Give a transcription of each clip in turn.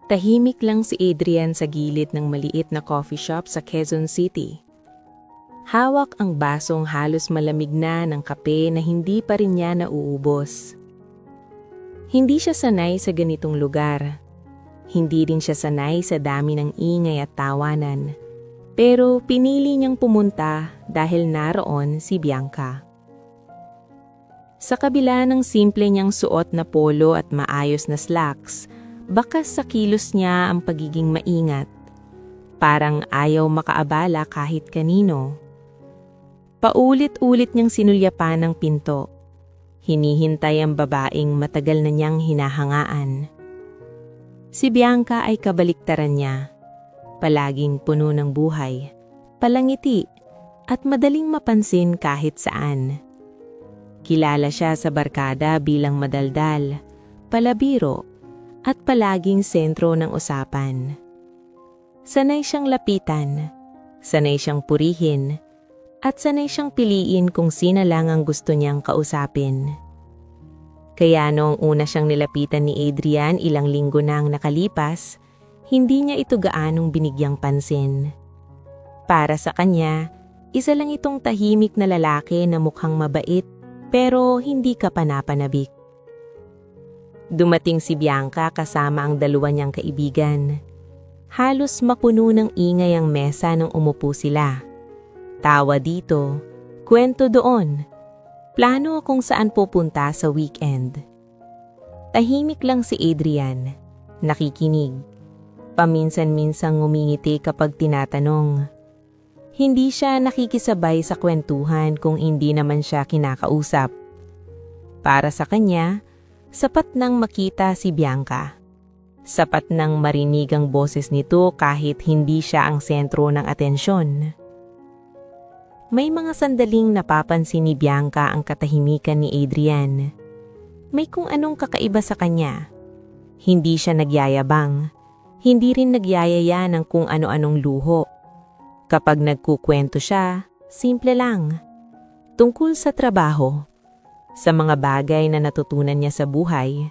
Tahimik lang si Adrian sa gilid ng maliit na coffee shop sa Quezon City. Hawak ang basong halos malamig na ng kape na hindi pa rin niya nauubos. Hindi siya sanay sa ganitong lugar. Hindi rin siya sanay sa dami ng ingay at tawanan. Pero pinili niyang pumunta dahil naroon si Bianca. Sa kabila ng simple niyang suot na polo at maayos na slacks, bakas sa kilos niya ang pagiging maingat. Parang ayaw makaabala kahit kanino. Paulit-ulit niyang sinulyapan ang pinto. Hinihintay ang babaeng matagal na niyang hinahangaan. Si Bianca ay kabaliktaran niya. Palaging puno ng buhay, palangiti, at madaling mapansin kahit saan. Kilala siya sa barkada bilang madaldal, palabiro, at palaging sentro ng usapan. Sanay siyang lapitan, sanay siyang purihin, at sanay siyang piliin kung sino lang ang gusto niyang kausapin. Kaya noong una siyang nilapitan ni Adrian ilang linggo nang nakalipas, hindi niya ito gaanong binigyang pansin. Para sa kanya, isa lang itong tahimik na lalaki na mukhang mabait pero hindi kapanapanabik. Dumating si Bianca kasama ang dalawa niyang kaibigan. Halos mapuno ng ingay ang mesa nang umupo sila. Tawa dito, kwento doon. Plano kung saan pupunta sa weekend. Tahimik lang si Adrian, nakikinig. Paminsan-minsang ngumingiti kapag tinatanong. Hindi siya nakikisabay sa kwentuhan kung hindi naman siya kinakausap. Para sa kanya, sapat nang makita si Bianca. Sapat nang marinig ang boses nito kahit hindi siya ang sentro ng atensyon. May mga sandaling napapansin ni Bianca ang katahimikan ni Adrian. May kung anong kakaiba sa kanya. Hindi siya nagyayabang. Hindi rin nagyayaya ng kung ano-anong luho. Kapag nagkukwento siya, simple lang. Tungkol sa trabaho, sa mga bagay na natutunan niya sa buhay,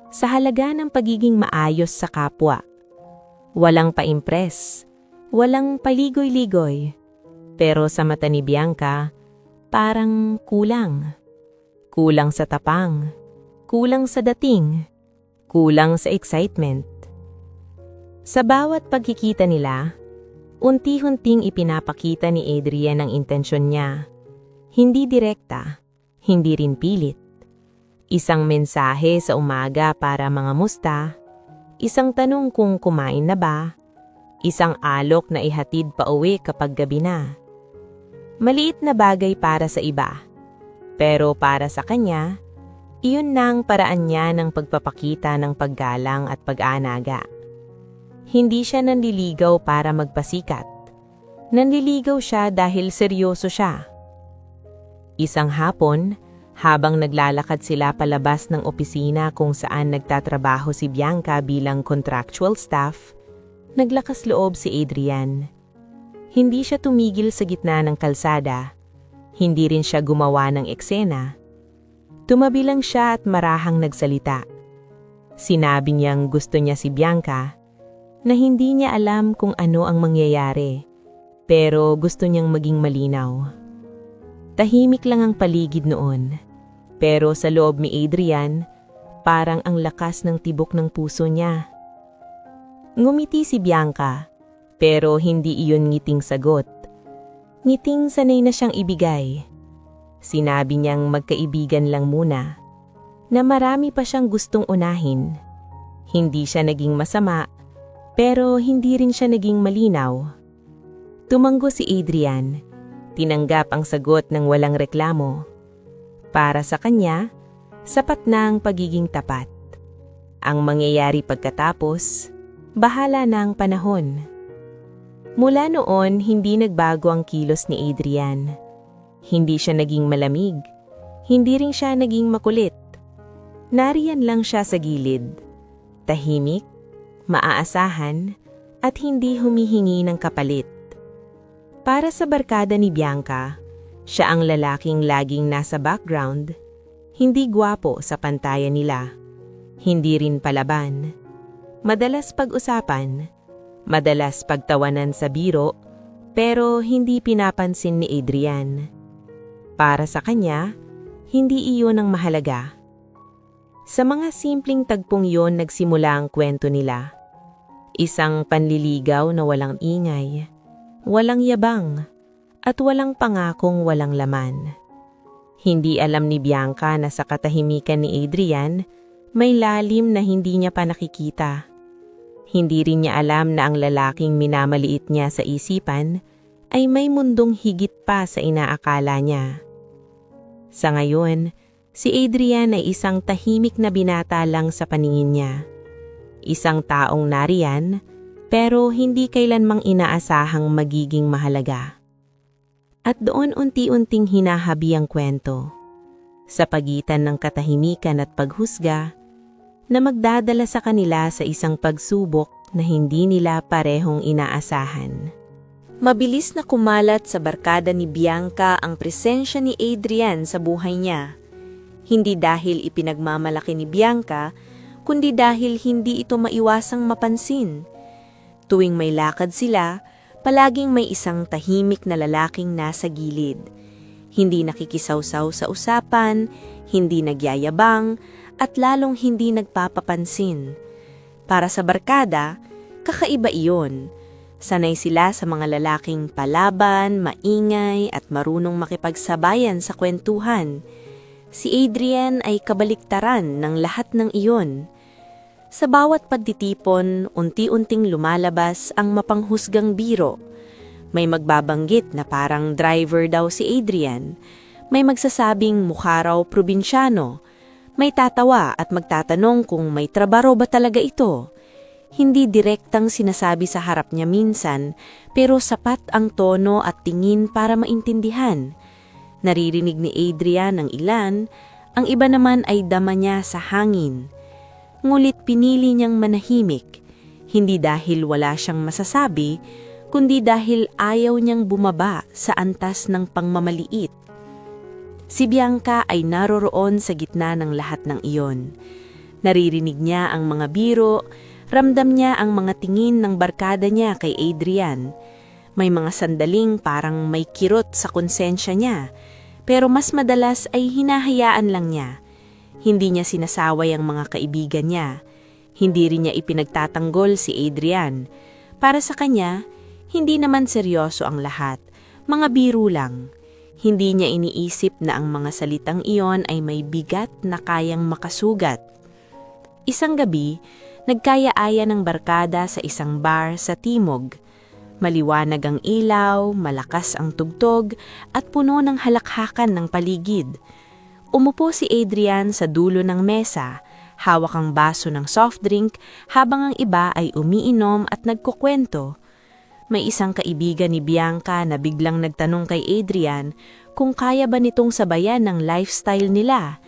sa halaga ng pagiging maayos sa kapwa. Walang pa-impress, walang paligoy-ligoy. Pero sa mata ni Bianca, parang kulang. Kulang sa tapang, kulang sa dating, kulang sa excitement. Sa bawat pagkikita nila, unti-hunting ipinapakita ni Adrian ang intensyon niya. Hindi direkta, hindi rin pilit. Isang mensahe sa umaga para mangamusta, isang tanong kung kumain na ba, isang alok na ihatid pa uwi kapag gabi na. Maliit na bagay para sa iba, pero para sa kanya, iyon na ang paraan niya ng pagpapakita ng paggalang at pag-aanaga. Hindi siya nanliligaw para magpasikat. Nanliligaw siya dahil seryoso siya. Isang hapon, habang naglalakad sila palabas ng opisina kung saan nagtatrabaho si Bianca bilang contractual staff, naglakas loob si Adrian. Hindi siya tumigil sa gitna ng kalsada. Hindi rin siya gumawa ng eksena. Tumabi lang siya at marahang nagsalita. Sinabi niyang gusto niya si Bianca, na hindi niya alam kung ano ang mangyayari, pero gusto niyang maging malinaw. Tahimik lang ang paligid noon, pero sa loob ni Adrian, parang ang lakas ng tibok ng puso niya. Ngumiti si Bianca, pero hindi iyon ngiting sagot. Ngiting sanay na siyang ibigay. Sinabi niyang magkaibigan lang muna, na marami pa siyang gustong unahin. Hindi siya naging masama, pero hindi rin siya naging malinaw. Tumanggo si Adrian, tinanggap ang sagot ng walang reklamo. Para sa kanya, sapat na ang pagiging tapat. Ang mangyayari pagkatapos, bahala na ang panahon. Mula noon, hindi nagbago ang kilos ni Adrian. Hindi siya naging malamig. Hindi rin siya naging makulit. Nariyan lang siya sa gilid. Tahimik, maaasahan, at hindi humihingi ng kapalit. Para sa barkada ni Bianca, siya ang lalaking laging nasa background. Hindi gwapo sa pantayan nila. Hindi rin palaban. Madalas pag-usapan, madalas pagtawanan sa biro, pero hindi pinapansin ni Adrian. Para sa kanya, hindi iyon ang mahalaga. Sa mga simpleng tagpong yon nagsimula ang kwento nila. Isang panliligaw na walang ingay, walang yabang, at walang pangakong walang laman. Hindi alam ni Bianca na sa katahimikan ni Adrian, may lalim na hindi niya pa nakikita. Hindi rin niya alam na ang lalaking minamaliit niya sa isipan ay may mundong higit pa sa inaakala niya. Sa ngayon, si Adrian ay isang tahimik na binata lang sa paningin niya. Isang taong nariyan, pero hindi kailanmang inaasahang magiging mahalaga. At doon unti-unting hinahabi ang kwento, sa pagitan ng katahimikan at paghusga, na magdadala sa kanila sa isang pagsubok na hindi nila parehong inaasahan. Mabilis na kumalat sa barkada ni Bianca ang presensya ni Adrian sa buhay niya. Hindi dahil ipinagmamalaki ni Bianca, kundi dahil hindi ito maiwasang mapansin. Tuwing may lakad sila, palaging may isang tahimik na lalaking nasa gilid. Hindi nakikisawsaw sa usapan, hindi nagyayabang, at lalong hindi nagpapapansin. Para sa barkada, kakaiba iyon. Sanay sila sa mga lalaking palaban, maingay at marunong makipagsabayan sa kwentuhan. Si Adrian ay kabaliktaran ng lahat ng iyon. Sa bawat pagtitipon, unti-unting lumalabas ang mapanghusgang biro. May magbabanggit na parang driver daw si Adrian. May magsasabing mukha raw probinsyano. May tatawa at magtatanong kung may trabaho ba talaga ito. Hindi direktang sinasabi sa harap niya minsan, pero sapat ang tono at tingin para maintindihan. Naririnig ni Adrian ang ilan, ang iba naman ay dama niya sa hangin. Ngulit pinili niyang manahimik, hindi dahil wala siyang masasabi, kundi dahil ayaw niyang bumaba sa antas ng pangmamaliit. Si Bianca ay naroroon sa gitna ng lahat ng iyon. Naririnig niya ang mga biro, ramdam niya ang mga tingin ng barkada niya kay Adrian. May mga sandaling parang may kirot sa konsensya niya, pero mas madalas ay hinahayaan lang niya. Hindi niya sinasaway ang mga kaibigan niya. Hindi rin niya ipinagtatanggol si Adrian. Para sa kanya, hindi naman seryoso ang lahat. Mga biro lang. Hindi niya iniisip na ang mga salitang iyon ay may bigat na kayang makasugat. Isang gabi, nagkaya-aya ng barkada sa isang bar sa Timog. Maliwanag ang ilaw, malakas ang tugtog, at puno ng halakhakan ng paligid. Umupo si Adrian sa dulo ng mesa, hawak ang baso ng soft drink habang ang iba ay umiinom at nagkukwento. May isang kaibigan ni Bianca na biglang nagtanong kay Adrian kung kaya ba nitong sabayan ng lifestyle nila.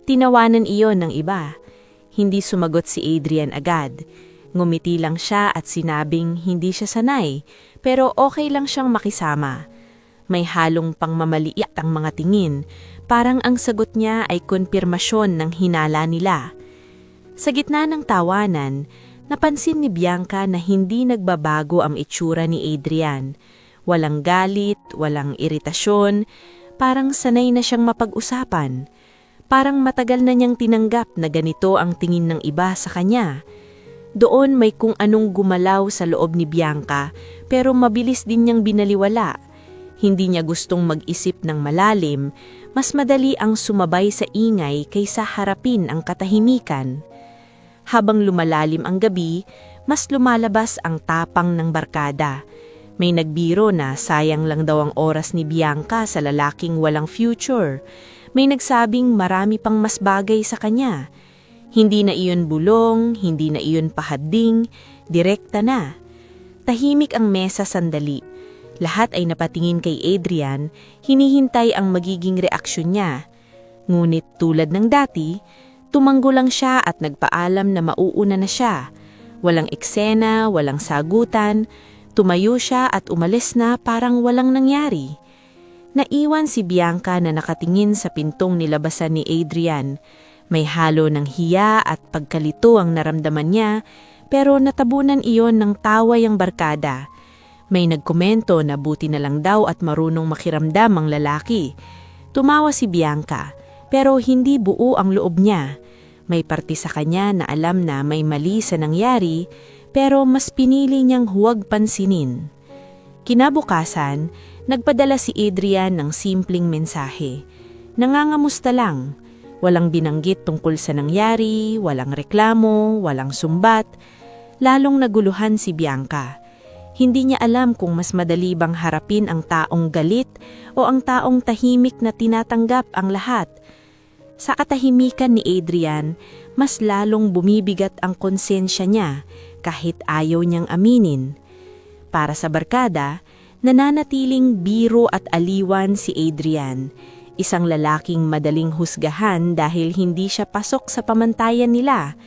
Tinawanan iyon ng iba. Hindi sumagot si Adrian agad. Ngumiti lang siya at sinabing hindi siya sanay, pero okay lang siyang makisama. May halong pangmamaliit ang mga tingin, parang ang sagot niya ay konfirmasyon ng hinala nila. Sa gitna ng tawanan, napansin ni Bianca na hindi nagbabago ang itsura ni Adrian. Walang galit, walang iritasyon, parang sanay na siyang mapag-usapan. Parang matagal na niyang tinanggap na ganito ang tingin ng iba sa kanya. Doon may kung anong gumalaw sa loob ni Bianca, pero mabilis din niyang binaliwala. Hindi niya gustong mag-isip ng malalim, mas madali ang sumabay sa ingay kaysa harapin ang katahimikan. Habang lumalalim ang gabi, mas lumalabas ang tapang ng barkada. May nagbiro na sayang lang daw ang oras ni Bianca sa lalaking walang future. May nagsabing marami pang mas bagay sa kanya. Hindi na iyon bulong, hindi na iyon pahadding, direkta na. Tahimik ang mesa sandali. Lahat ay napatingin kay Adrian, hinihintay ang magiging reaksyon niya. Ngunit tulad ng dati, tumango lang siya at nagpaalam na mauuna na siya. Walang eksena, walang sagutan, tumayo siya at umalis na parang walang nangyari. Naiwan si Bianca na nakatingin sa pintong nilabasan ni Adrian. May halo ng hiya at pagkalito ang naramdaman niya, pero natabunan iyon ng taway ang barkada. May nagkomento na buti na lang daw at marunong makiramdam ang lalaki. Tumawa si Bianca, pero hindi buo ang loob niya. May parte sa kanya na alam na may mali sa nangyari, pero mas pinili niyang huwag pansinin. Kinabukasan, nagpadala si Adrian ng simpleng mensahe. Nangangamusta lang. Walang binanggit tungkol sa nangyari, walang reklamo, walang sumbat. Lalong naguluhan si Bianca. Hindi niya alam kung mas madali bang harapin ang taong galit o ang taong tahimik na tinatanggap ang lahat. Sa katahimikan ni Adrian, mas lalong bumibigat ang konsensya niya kahit ayaw niyang aminin. Para sa barkada, nananatiling biro at aliwan si Adrian, isang lalaking madaling husgahan dahil hindi siya pasok sa pamantayan nila.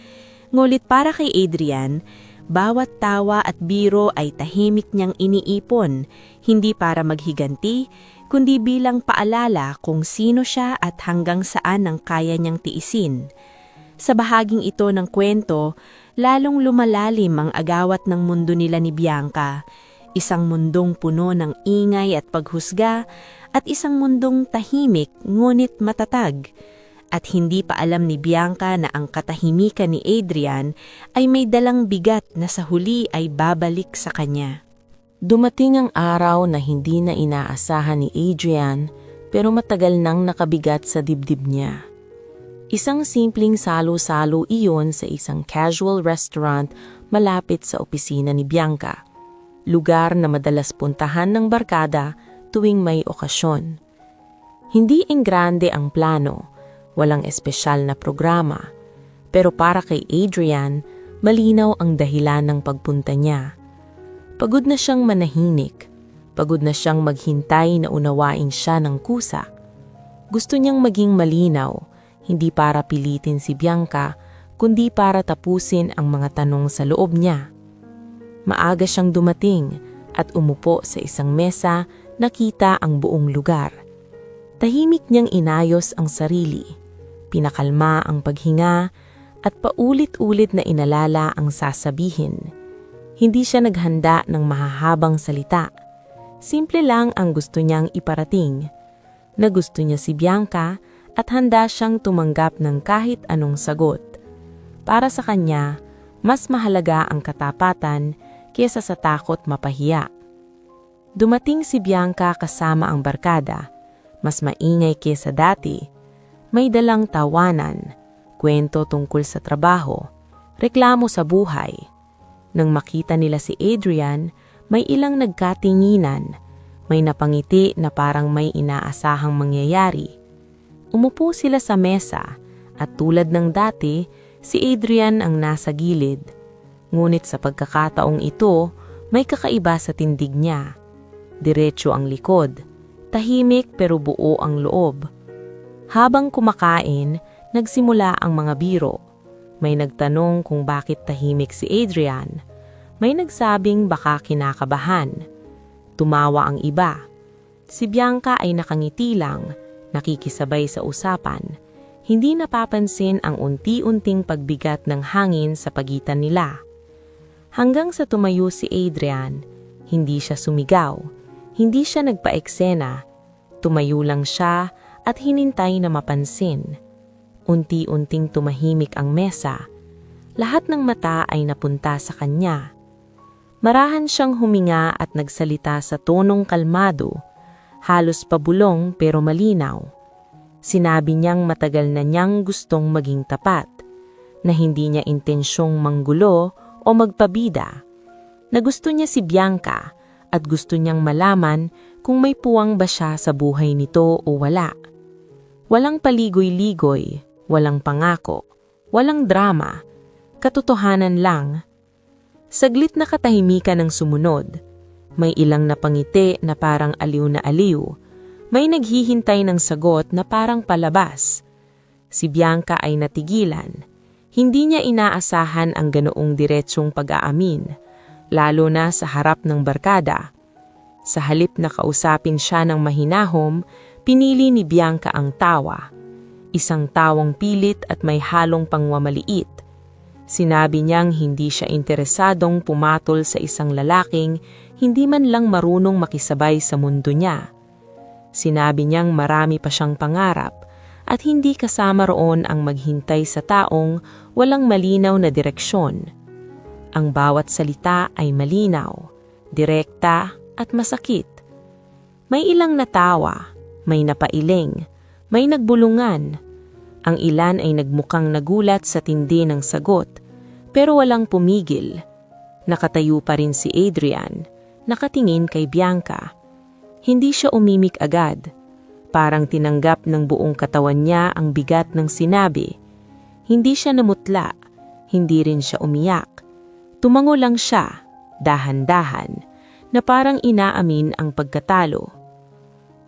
Ngulit para kay Adrian, bawat tawa at biro ay tahimik niyang iniipon, hindi para maghiganti, kundi bilang paalala kung sino siya at hanggang saan ang kaya niyang tiisin. Sa bahaging ito ng kwento, lalong lumalalim ang agawat ng mundo nila ni Bianca, isang mundong puno ng ingay at paghusga, at isang mundong tahimik ngunit matatag. At hindi pa alam ni Bianca na ang katahimikan ni Adrian ay may dalang bigat na sa huli ay babalik sa kanya. Dumating ang araw na hindi na inaasahan ni Adrian pero matagal nang nakabigat sa dibdib niya. Isang simpleng salo-salo iyon sa isang casual restaurant malapit sa opisina ni Bianca, lugar na madalas puntahan ng barkada tuwing may okasyon. Hindi enggrande ang plano, walang espesyal na programa, pero para kay Adrian, malinaw ang dahilan ng pagpunta niya. Pagod na siyang manahinik, pagod na siyang maghintay na unawain siya ng kusa. Gusto niyang maging malinaw, hindi para pilitin si Bianca, kundi para tapusin ang mga tanong sa loob niya. Maaga siyang dumating at umupo sa isang mesa, nakita ang buong lugar. Tahimik niyang inayos ang sarili, pinakalma ang paghinga at paulit-ulit na inalala ang sasabihin. Hindi siya naghanda ng mahahabang salita. Simple lang ang gusto niyang iparating, na gusto niya si Bianca at handa siyang tumanggap ng kahit anong sagot. Para sa kanya, mas mahalaga ang katapatan kaysa sa takot mapahiya. Dumating si Bianca kasama ang barkada, mas maingay kaysa dati. May dalang tawanan, kwento tungkol sa trabaho, reklamo sa buhay. Nang makita nila si Adrian, may ilang nagkatinginan, may napangiti na parang may inaasahang mangyayari. Umupo sila sa mesa at tulad ng dati, si Adrian ang nasa gilid. Ngunit sa pagkakataong ito, may kakaiba sa tindig niya. Diretso ang likod, tahimik pero buo ang loob. Habang kumakain, nagsimula ang mga biro. May nagtanong kung bakit tahimik si Adrian. May nagsabing baka kinakabahan. Tumawa ang iba. Si Bianca ay nakangiti lang, nakikisabay sa usapan. Hindi napapansin ang unti-unting pagbigat ng hangin sa pagitan nila. Hanggang sa tumayo si Adrian, hindi siya sumigaw. Hindi siya nagpa-eksena, tumayo lang siya at hinintay na mapansin. Unti-unting tumahimik ang mesa. Lahat ng mata ay napunta sa kanya. Marahan siyang huminga at nagsalita sa tonong kalmado, halos pabulong pero malinaw. Sinabi niyang matagal na niyang gustong maging tapat, na hindi niya intensyong manggulo o magpabida, na gusto niya si Bianca at gusto niyang malaman kung may puwang ba siya sa buhay nito o wala. Walang paligoy-ligoy, walang pangako, walang drama, katotohanan lang. Saglit na katahimikan ang sumunod. May ilang napangiti na parang aliw na aliw. May naghihintay ng sagot na parang palabas. Si Bianca ay natigilan. Hindi niya inaasahan ang ganoong diretsong pag-aamin, lalo na sa harap ng barkada. Sa halip na kausapin siya ng mahinahon, pinili ni Bianca ang tawa. Isang tawang pilit at may halong pangwamaliit. Sinabi niyang hindi siya interesadong pumatol sa isang lalaking hindi man lang marunong makisabay sa mundo niya. Sinabi niyang marami pa siyang pangarap at hindi kasama roon ang maghintay sa taong walang malinaw na direksyon. Ang bawat salita ay malinaw, direkta at masakit. May ilang natawa, may napailing, may nagbulungan. Ang ilan ay nagmukhang nagulat sa tindi ng sagot, pero walang pumigil. Nakatayo pa rin si Adrian, nakatingin kay Bianca. Hindi siya umimik agad. Parang tinanggap ng buong katawan niya ang bigat ng sinabi. Hindi siya namutla, hindi rin siya umiyak. Tumango lang siya, dahan-dahan, na parang inaamin ang pagkatalo.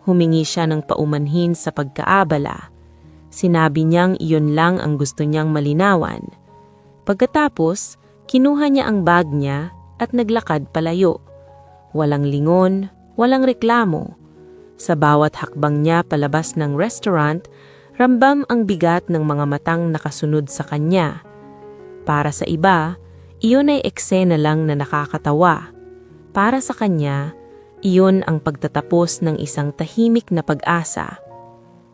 Humingi siya ng paumanhin sa pagkaabala. Sinabi niyang iyon lang ang gusto niyang malinawan. Pagkatapos, kinuha niya ang bag niya at naglakad palayo. Walang lingon, walang reklamo. Sa bawat hakbang niya palabas ng restaurant, ramdam ang bigat ng mga matang nakasunod sa kanya. Para sa iba, iyon ay eksena lang na nakakatawa. Para sa kanya, iyon ang pagtatapos ng isang tahimik na pag-asa.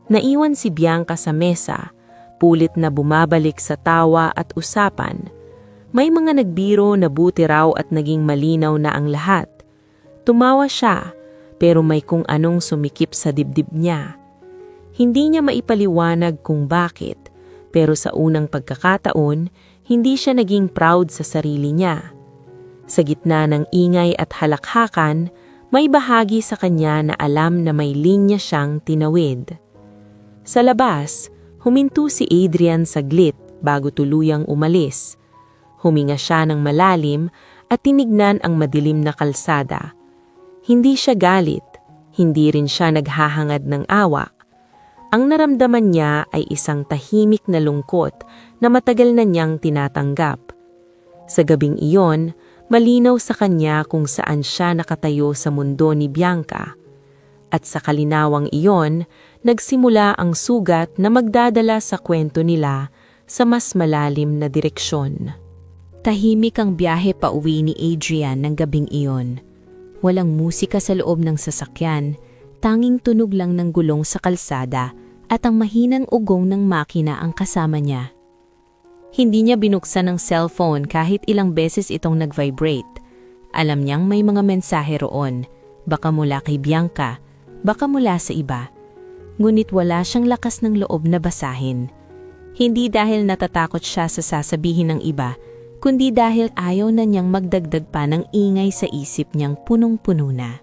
Naiwan si Bianca sa mesa, pulit na bumabalik sa tawa at usapan. May mga nagbiro na buti raw at naging malinaw na ang lahat. Tumawa siya, pero may kung anong sumikip sa dibdib niya. Hindi niya maipaliwanag kung bakit, pero sa unang pagkakataon, hindi siya naging proud sa sarili niya. Sa gitna ng ingay at halakhakan, may bahagi sa kanya na alam na may linya siyang tinawid. Sa labas, huminto si Adrian saglit bago tuluyang umalis. Huminga siya ng malalim at tinignan ang madilim na kalsada. Hindi siya galit, hindi rin siya naghahangad ng awa. Ang naramdaman niya ay isang tahimik na lungkot na matagal na niyang tinatanggap. Sa gabing iyon, malinaw sa kanya kung saan siya nakatayo sa mundo ni Bianca. At sa kalinawang iyon, nagsimula ang sugat na magdadala sa kwento nila sa mas malalim na direksyon. Tahimik ang biyahe pauwi ni Adrian ng gabing iyon. Walang musika sa loob ng sasakyan, tanging tunog lang ng gulong sa kalsada at ang mahinang ugong ng makina ang kasama niya. Hindi niya binuksan ang cellphone kahit ilang beses itong nag-vibrate. Alam niyang may mga mensahe roon, baka mula kay Bianca, baka mula sa iba. Ngunit wala siyang lakas ng loob na basahin. Hindi dahil natatakot siya sa sasabihin ng iba, kundi dahil ayaw na niyang magdagdag pa ng ingay sa isip niyang punong-puno na.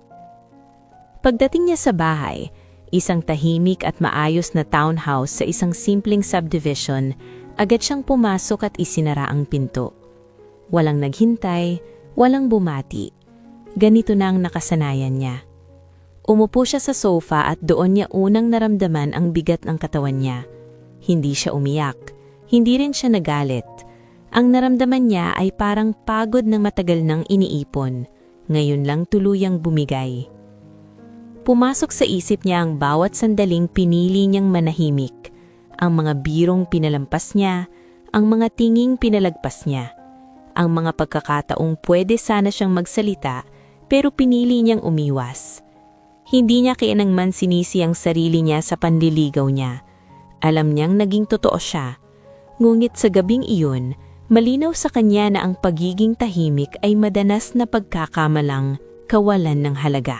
Pagdating niya sa bahay, isang tahimik at maayos na townhouse sa isang simpleng subdivision, agad siyang pumasok at isinara ang pinto. Walang naghintay, walang bumati. Ganito na ang nakasanayan niya. Umupo siya sa sofa at doon niya unang naramdaman ang bigat ng katawan niya. Hindi siya umiyak, hindi rin siya nagalit. Ang naramdaman niya ay parang pagod ng matagal nang iniipon. Ngayon lang tuluyang bumigay. Pumasok sa isip niya ang bawat sandaling pinili niyang manahimik. Ang mga birong pinalampas niya, ang mga tinging pinalagpas niya, ang mga pagkakataong pwede sana siyang magsalita pero pinili niyang umiwas. Hindi niya kailanman sinisi ang sarili niya sa panliligaw niya. Alam niyang naging totoo siya. Ngunit sa gabing iyon, malinaw sa kanya na ang pagiging tahimik ay madalas na pagkakamalang kawalan ng halaga.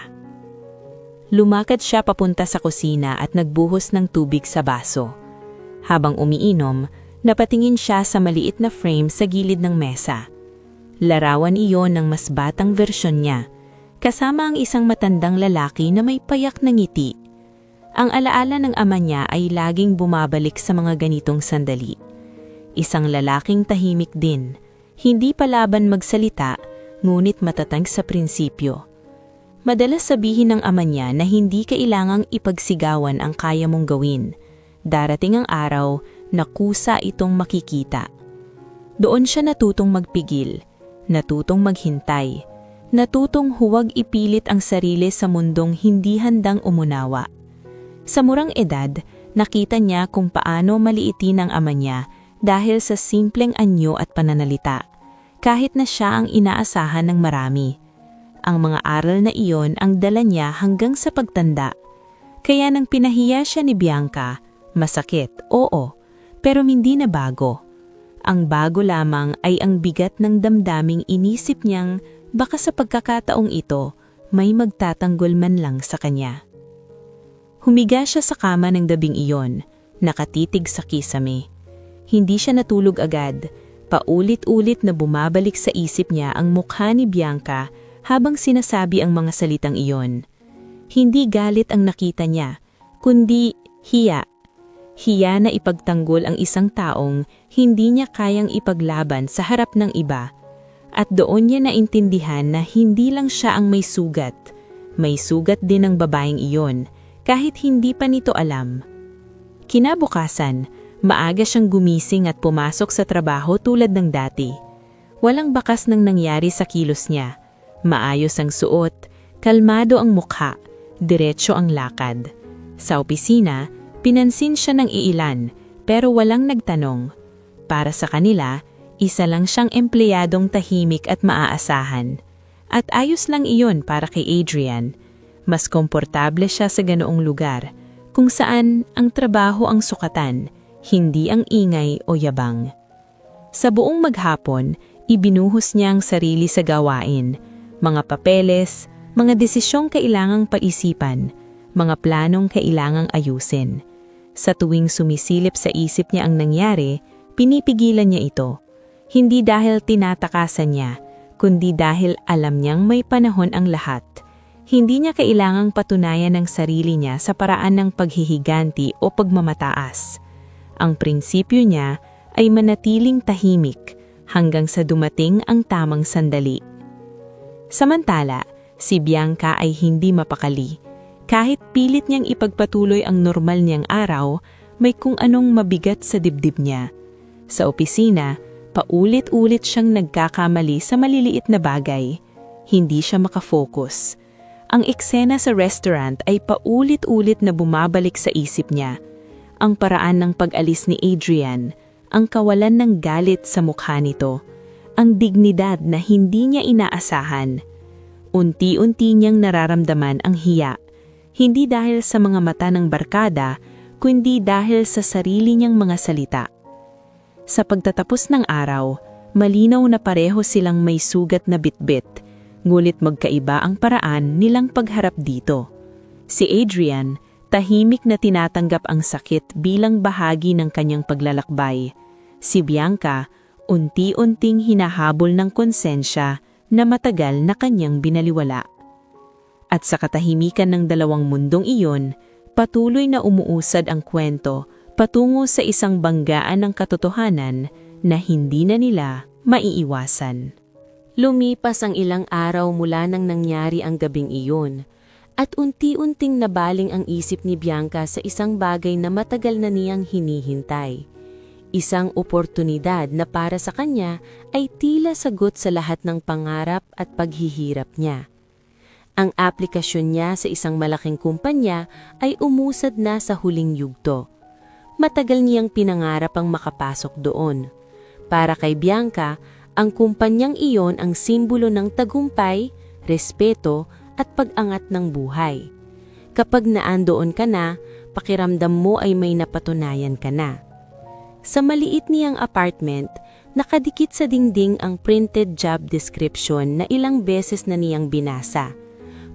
Lumakad siya papunta sa kusina at nagbuhos ng tubig sa baso. Habang umiinom, napatingin siya sa maliit na frame sa gilid ng mesa. Larawan iyon ng mas batang versyon niya, kasama ang isang matandang lalaki na may payak na ngiti. Ang alaala ng ama niya ay laging bumabalik sa mga ganitong sandali. Isang lalaking tahimik din, hindi palaban magsalita, ngunit matatag sa prinsipyo. Madalas sabihin ng ama niya na hindi kailangang ipagsigawan ang kaya mong gawin. Darating ang araw na kusa itong makikita. Doon siya natutong magpigil, natutong maghintay, natutong huwag ipilit ang sarili sa mundong hindi handang umunawa. Sa murang edad, nakita niya kung paano maliitin ang ama niya dahil sa simpleng anyo at pananalita, kahit na siya ang inaasahan ng marami. Ang mga aral na iyon ang dala niya hanggang sa pagtanda. Kaya nang pinahiya siya ni Bianca, masakit, oo, pero hindi na bago. Ang bago lamang ay ang bigat ng damdaming inisip niyang baka sa pagkakataong ito may magtatanggol man lang sa kanya. Humiga siya sa kama ng gabing iyon, nakatitig sa kisame. Hindi siya natulog agad, paulit-ulit na bumabalik sa isip niya ang mukha ni Bianca habang sinasabi ang mga salitang iyon. Hindi galit ang nakita niya, kundi hiya. Hiya na ipagtanggol ang isang taong hindi niya kayang ipaglaban sa harap ng iba. At doon niya naintindihan na hindi lang siya ang may sugat. May sugat din ang babaeng iyon, kahit hindi pa nito alam. Kinabukasan, maaga siyang gumising at pumasok sa trabaho tulad ng dati. Walang bakas nang nangyari sa kilos niya. Maayos ang suot, kalmado ang mukha, diretso ang lakad. Sa opisina, pinansin siya ng iilan, pero walang nagtanong. Para sa kanila, isa lang siyang empleyadong tahimik at maaasahan. At ayos lang iyon para kay Adrian. Mas komportable siya sa ganoong lugar, kung saan ang trabaho ang sukatan, hindi ang ingay o yabang. Sa buong maghapon, ibinuhos niya ang sarili sa gawain, mga papeles, mga desisyong kailangang paisipan, mga planong kailangang ayusin. Sa tuwing sumisilip sa isip niya ang nangyari, pinipigilan niya ito. Hindi dahil tinatakasan niya, kundi dahil alam niyang may panahon ang lahat. Hindi niya kailangang patunayan ang sarili niya sa paraan ng paghihiganti o pagmamataas. Ang prinsipyo niya ay manatiling tahimik hanggang sa dumating ang tamang sandali. Samantala, si Bianca ay hindi mapakali. Kahit pilit niyang ipagpatuloy ang normal niyang araw, may kung anong mabigat sa dibdib niya. Sa opisina, paulit-ulit siyang nagkakamali sa maliliit na bagay. Hindi siya makafocus. Ang eksena sa restaurant ay paulit-ulit na bumabalik sa isip niya. Ang paraan ng pag-alis ni Adrian, ang kawalan ng galit sa mukha nito, ang dignidad na hindi niya inaasahan. Unti-unti niyang nararamdaman ang hiya, hindi dahil sa mga mata ng barkada, kundi dahil sa sarili niyang mga salita. Sa pagtatapos ng araw, malinaw na pareho silang may sugat na bitbit, ngunit magkaiba ang paraan nilang pagharap dito. Si Adrian, tahimik na tinatanggap ang sakit bilang bahagi ng kanyang paglalakbay. Si Bianca, unti-unting hinahabol ng konsensya na matagal na kanyang binaliwala. At sa katahimikan ng dalawang mundong iyon, patuloy na umuusad ang kwento patungo sa isang banggaan ng katotohanan na hindi na nila maiiwasan. Lumipas ang ilang araw mula nang nangyari ang gabing iyon, at unti-unting nabaling ang isip ni Bianca sa isang bagay na matagal na niyang hinihintay. Isang oportunidad na para sa kanya ay tila sagot sa lahat ng pangarap at paghihirap niya. Ang aplikasyon niya sa isang malaking kumpanya ay umusad na sa huling yugto. Matagal niyang pinangarap ang makapasok doon. Para kay Bianca, ang kumpanyang iyon ang simbolo ng tagumpay, respeto at pag-angat ng buhay. Kapag naandoon ka na, pakiramdam mo ay may napatunayan ka na. Sa maliit niyang apartment, nakadikit sa dingding ang printed job description na ilang beses na niyang binasa.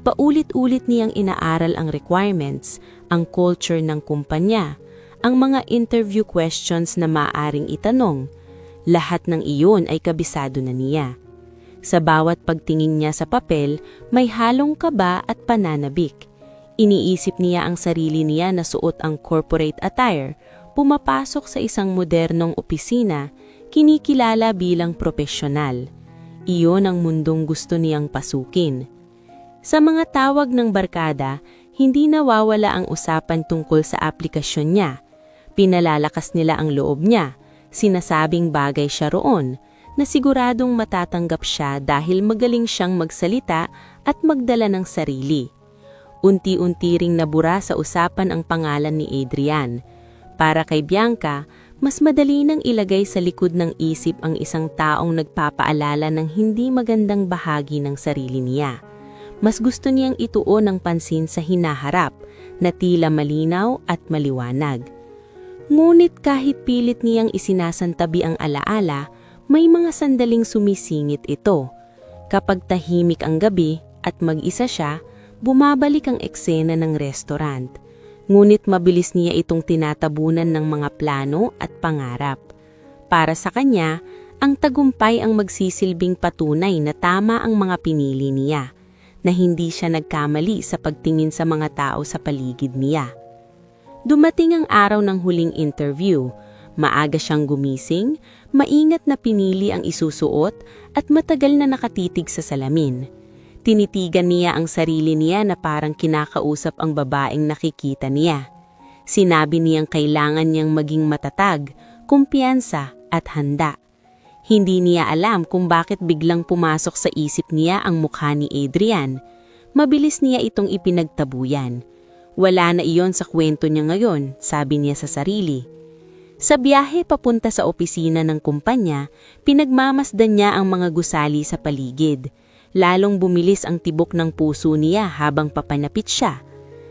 Paulit-ulit niyang inaaral ang requirements, ang culture ng kumpanya, ang mga interview questions na maaaring itanong. Lahat ng iyon ay kabisado na niya. Sa bawat pagtingin niya sa papel, may halong kaba at pananabik. Iniisip niya ang sarili niya na suot ang corporate attire, pumapasok sa isang modernong opisina, kinikilala bilang propesyonal. Iyon ang mundong gusto niyang pasukin. Sa mga tawag ng barkada, hindi nawawala ang usapan tungkol sa aplikasyon niya. Pinalalakas nila ang loob niya, sinasabing bagay siya roon, na siguradong matatanggap siya dahil magaling siyang magsalita at magdala ng sarili. Unti-unti ring nabura sa usapan ang pangalan ni Adrian. Para kay Bianca, Mas madali nang ilagay sa likod ng isip ang isang taong nagpapaalala ng hindi magandang bahagi ng sarili niya. Mas gusto niyang ituon ang pansin sa hinaharap na tila malinaw at maliwanag. Ngunit kahit pilit niyang isinasantabi ang alaala, may mga sandaling sumisingit ito. Kapag tahimik ang gabi at mag-isa siya, bumabalik ang eksena ng restaurant. Ngunit mabilis niya itong tinatabunan ng mga plano at pangarap. Para sa kanya, ang tagumpay ang magsisilbing patunay na tama ang mga pinili niya, na hindi siya nagkamali sa pagtingin sa mga tao sa paligid niya. Dumating ang araw ng huling interview. Maaga siyang gumising, maingat na pinili ang isusuot at matagal na nakatitig sa salamin. Tinitigan niya ang sarili niya na parang kinakausap ang babaeng nakikita niya. Sinabi niyang kailangan niyang maging matatag, kumpiyansa at handa. Hindi niya alam kung bakit biglang pumasok sa isip niya ang mukha ni Adrian. Mabilis niya itong ipinagtabuyan. Wala na iyon sa kwento niya ngayon, sabi niya sa sarili. Sa biyahe papunta sa opisina ng kumpanya, pinagmamasdan niya ang mga gusali sa paligid. Lalong bumilis ang tibok ng puso niya habang papanapit siya.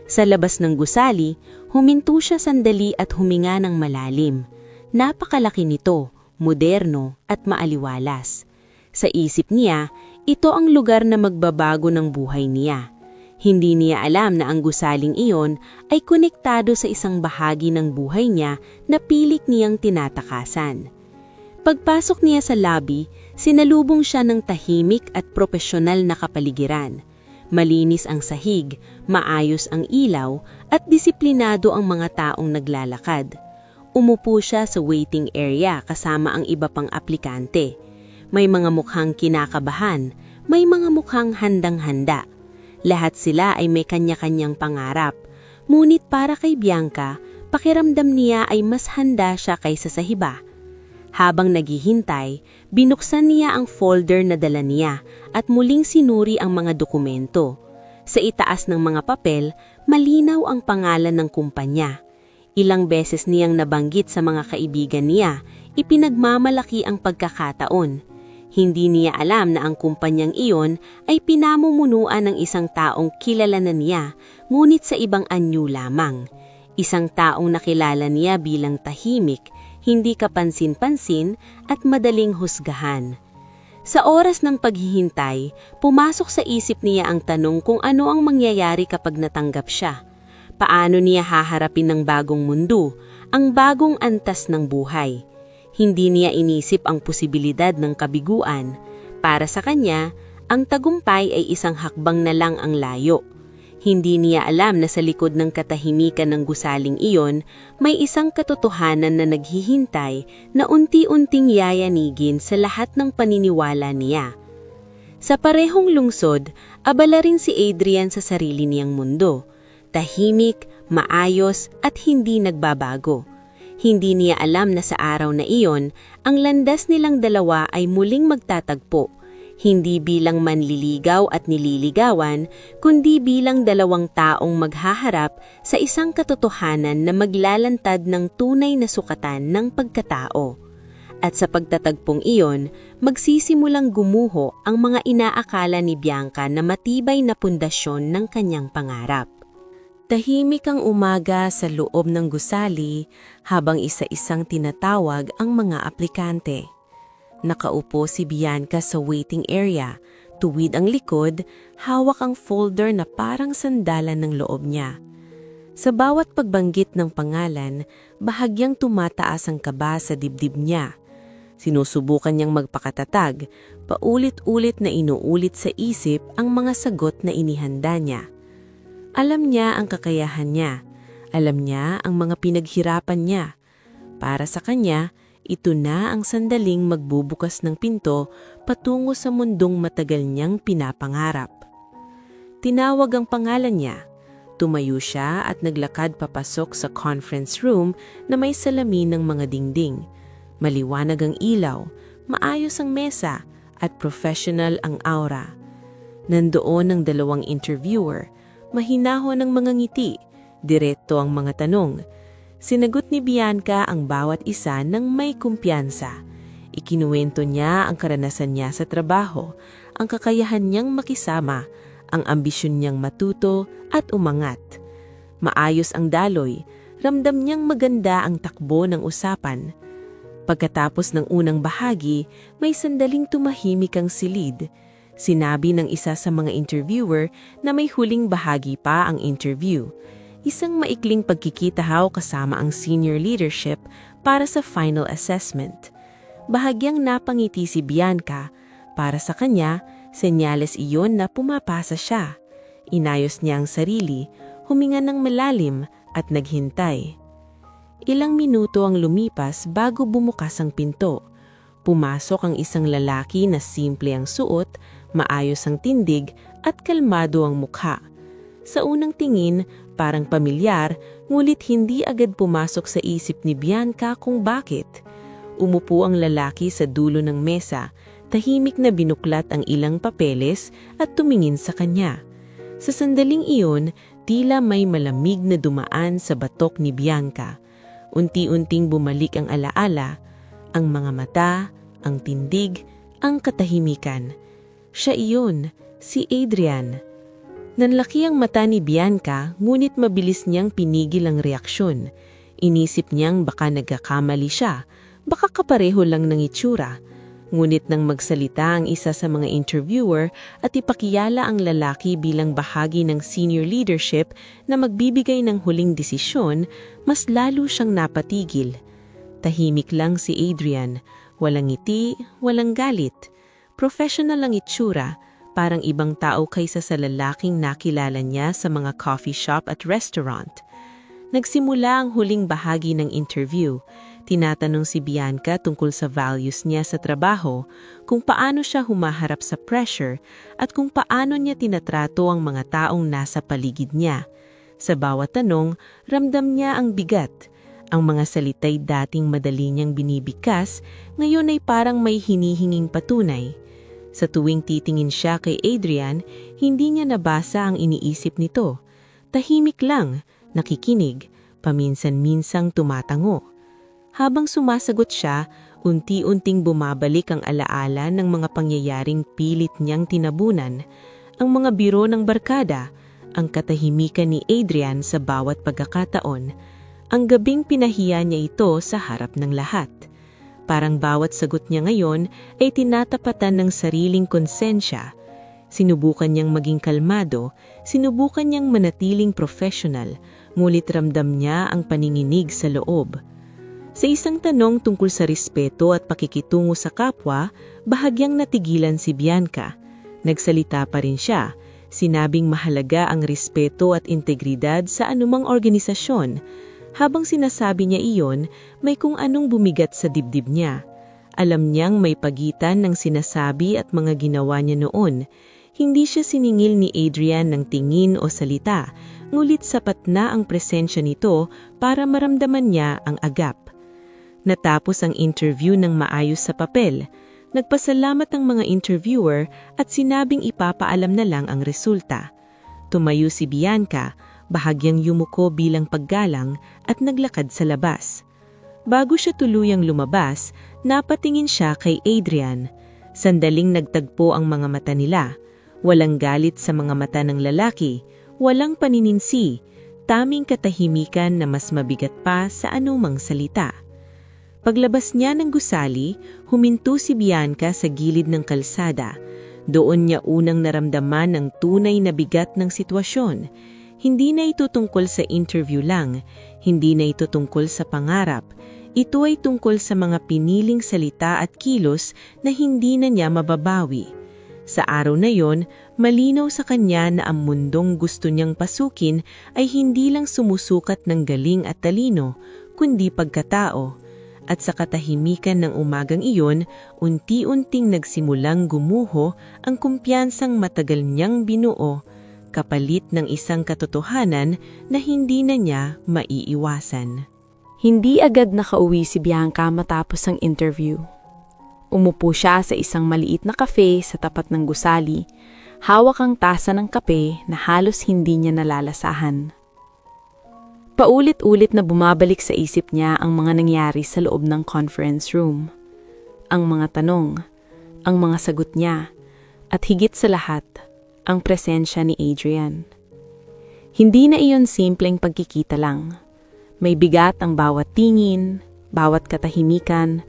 Sa labas ng gusali, huminto siya sandali at huminga ng malalim. Napakalaki nito, moderno at maaliwalas. Sa isip niya, ito ang lugar na magbabago ng buhay niya. Hindi niya alam na ang gusaling iyon ay konektado sa isang bahagi ng buhay niya na pilit niyang tinatakasan. Pagpasok niya sa lobby, sinalubong siya ng tahimik at propesyonal na kapaligiran. Malinis ang sahig, maayos ang ilaw, at disiplinado ang mga taong naglalakad. Umupo siya sa waiting area kasama ang iba pang aplikante. May mga mukhang kinakabahan, may mga mukhang handang-handa. Lahat sila ay may kanya-kanyang pangarap. Ngunit para kay Bianca, pakiramdam niya ay mas handa siya kaysa sa iba. Habang naghihintay, binuksan niya ang folder na dala niya at muling sinuri ang mga dokumento. Sa itaas ng mga papel, malinaw ang pangalan ng kumpanya. Ilang beses niyang nabanggit sa mga kaibigan niya, ipinagmamalaki ang pagkakataon. Hindi niya alam na ang kumpanyang iyon ay pinamumunuan ng isang taong kilala na niya, ngunit sa ibang anyo lamang. Isang taong nakilala niya bilang tahimik, hindi kapansin-pansin at madaling husgahan. Sa oras ng paghihintay, pumasok sa isip niya ang tanong kung ano ang mangyayari kapag natanggap siya. Paano niya haharapin ng bagong mundo, ang bagong antas ng buhay. Hindi niya inisip ang posibilidad ng kabiguan. Para sa kanya, ang tagumpay ay isang hakbang na lang ang layo. Hindi niya alam na sa likod ng katahimikan ng gusaling iyon, may isang katotohanan na naghihintay na unti-unting yayanigin sa lahat ng paniniwala niya. Sa parehong lungsod, abala rin si Adrian sa sarili niyang mundo. Tahimik, maayos at hindi nagbabago. Hindi niya alam na sa araw na iyon, ang landas nilang dalawa ay muling magtatagpo. Hindi bilang manliligaw at nililigawan, kundi bilang dalawang taong maghaharap sa isang katotohanan na maglalantad ng tunay na sukatan ng pagkatao. At sa pagtatagpong iyon, magsisimulang gumuho ang mga inaakala ni Bianca na matibay na pundasyon ng kanyang pangarap. Tahimik ang umaga sa loob ng gusali habang isa-isang tinatawag ang mga aplikante. Nakaupo si Bianca sa waiting area, tuwid ang likod, hawak ang folder na parang sandalan ng loob niya. Sa bawat pagbanggit ng pangalan, bahagyang tumataas ang kaba sa dibdib niya. Sinusubukan niyang magpakatatag, paulit-ulit na inuulit sa isip ang mga sagot na inihanda niya. Alam niya ang kakayahan niya, alam niya ang mga pinaghirapan niya. Para sa kanya, ito na ang sandaling magbubukas ng pinto patungo sa mundong matagal niyang pinapangarap. Tinawag ang pangalan niya. Tumayo siya at naglakad papasok sa conference room na may salamin ng mga dingding. Maliwanag ang ilaw, maayos ang mesa, at professional ang aura. Nandoon ang dalawang interviewer, mahinahon ang mga ngiti, diretto ang mga tanong. Sinagot ni Bianca ang bawat isa ng may kumpiyansa. Ikinuwento niya ang karanasan niya sa trabaho, ang kakayahan niyang makisama, ang ambisyon niyang matuto at umangat. Maayos ang daloy, ramdam niyang maganda ang takbo ng usapan. Pagkatapos ng unang bahagi, may sandaling tumahimik ang silid. Sinabi ng isa sa mga interviewer na may huling bahagi pa ang interview. Isang maikling pagkikitahaw kasama ang senior leadership para sa final assessment. Bahagyang napangiti si Bianca. Para sa kanya, senyales iyon na pumapasa siya. Inayos niya ang sarili, huminga ng malalim at naghintay. Ilang minuto ang lumipas bago bumukas ang pinto. Pumasok ang isang lalaki na simple ang suot, maayos ang tindig at kalmado ang mukha. Sa unang tingin, parang pamilyar, ngulit hindi agad pumasok sa isip ni Bianca kung bakit. Umupo ang lalaki sa dulo ng mesa, tahimik na binuklat ang ilang papeles at tumingin sa kanya. Sa sandaling iyon, tila may malamig na dumaan sa batok ni Bianca. Unti-unting bumalik ang alaala, ang mga mata, ang tindig, ang katahimikan. Siya iyon, si Adrian. Nanlaki ang mata ni Bianca, ngunit mabilis niyang pinigil ang reaksyon. Inisip niyang baka nagkakamali siya, baka kapareho lang ng itsura. Ngunit nang magsalita ang isa sa mga interviewer at ipakilala ang lalaki bilang bahagi ng senior leadership na magbibigay ng huling desisyon, mas lalo siyang napatigil. Tahimik lang si Adrian, walang ngiti, walang galit. Professional ang itsura, parang ibang tao kaysa sa lalaking nakilala niya sa mga coffee shop at restaurant. Nagsimula ang huling bahagi ng interview. Tinatanong si Bianca tungkol sa values niya sa trabaho, kung paano siya humaharap sa pressure, at kung paano niya tinatrato ang mga taong nasa paligid niya. Sa bawat tanong, ramdam niya ang bigat. Ang mga salita'y dating madali niyang binibigkas, ngayon ay parang may hinihinging patunay. Sa tuwing titingin siya kay Adrian, hindi niya nabasa ang iniisip nito. Tahimik lang, nakikinig, paminsan-minsang tumatango. Habang sumasagot siya, unti-unting bumabalik ang alaala ng mga pangyayaring pilit niyang tinabunan, ang mga biro ng barkada, ang katahimikan ni Adrian sa bawat pagkakataon, ang gabing pinahiya niya ito sa harap ng lahat. Parang bawat sagot niya ngayon ay tinatapatan ng sariling konsensya. Sinubukan niyang maging kalmado, sinubukan niyang manatiling professional, ngulit ramdam niya ang paninginig sa loob. Sa isang tanong tungkol sa respeto at pakikitungo sa kapwa, bahagyang natigilan si Bianca. Nagsalita pa rin siya, sinabing mahalaga ang respeto at integridad sa anumang organisasyon. Habang sinasabi niya iyon, may kung anong bumigat sa dibdib niya. Alam niyang may pagitan ng sinasabi at mga ginawa niya noon. Hindi siya siningil ni Adrian ng tingin o salita, ngulit sapat na ang presensya nito para maramdaman niya ang agap. Natapos ang interview ng maayos sa papel. Nagpasalamat ang mga interviewer at sinabing ipapaalam na lang ang resulta. Tumayo si Bianca, bahagyang yumuko bilang paggalang at naglakad sa labas. Bago siya tuluyang lumabas, napatingin siya kay Adrian. Sandaling nagtagpo ang mga mata nila. Walang galit sa mga mata ng lalaki, walang panininsi, taming katahimikan na mas mabigat pa sa anumang salita. Paglabas niya ng gusali, huminto si Bianca sa gilid ng kalsada. Doon niya unang naramdaman ang tunay na bigat ng sitwasyon. Hindi na ito tungkol sa interview lang, hindi na ito tungkol sa pangarap. Ito ay tungkol sa mga piniling salita at kilos na hindi na niya mababawi. Sa araw na yon, malinaw sa kanya na ang mundong gusto niyang pasukin ay hindi lang sumusukat ng galing at talino, kundi pagkatao. At sa katahimikan ng umagang iyon, unti-unting nagsimulang gumuho ang kumpiyansang matagal niyang binuo, kapalit ng isang katotohanan na hindi na niya maiiwasan. Hindi agad nakauwi si Bianca matapos ang interview. Umupo siya sa isang maliit na kafe sa tapat ng gusali, hawak ang tasa ng kape na halos hindi niya nalalasahan. Paulit-ulit na bumabalik sa isip niya ang mga nangyari sa loob ng conference room. Ang mga tanong, ang mga sagot niya, at higit sa lahat, ang presensya ni Adrian. Hindi na iyon simpleng pagkikita lang. May bigat ang bawat tingin, bawat katahimikan,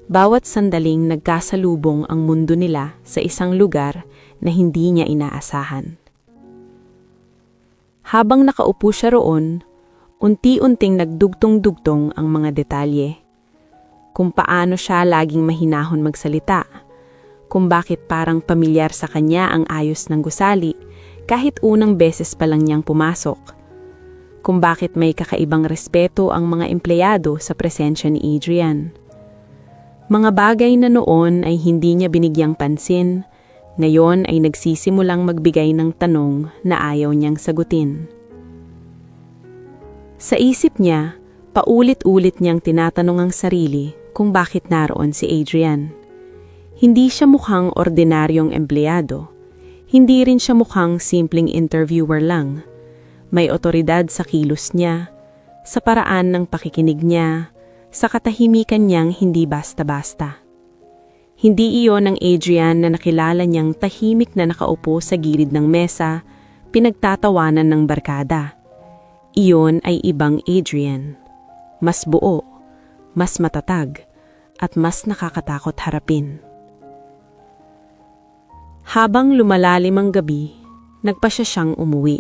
bawat sandaling nagkasalubong ang mundo nila sa isang lugar na hindi niya inaasahan. Habang nakaupo siya roon, unti-unting nagdugtong-dugtong ang mga detalye. Kung paano siya laging mahinahon magsalita, kung bakit parang pamilyar sa kanya ang ayos ng gusali kahit unang beses pa lang niyang pumasok, kung bakit may kakaibang respeto ang mga empleyado sa presensya ni Adrian. Mga bagay na noon ay hindi niya binigyang pansin, ngayon ay nagsisimulang magbigay ng tanong na ayaw niyang sagutin. Sa isip niya, paulit-ulit niyang tinatanong ang sarili kung bakit naroon si Adrian. Hindi siya mukhang ordinaryong empleyado. Hindi rin siya mukhang simpleng interviewer lang. May otoridad sa kilos niya, sa paraan ng pakikinig niya, sa katahimikan niyang hindi basta-basta. Hindi iyon ang Adrian na nakilala niyang tahimik na nakaupo sa gilid ng mesa, pinagtatawanan ng barkada. Iyon ay ibang Adrian. Mas buo, mas matatag, at mas nakakatakot harapin. Habang lumalalim ang gabi, nagpasya siyang umuwi.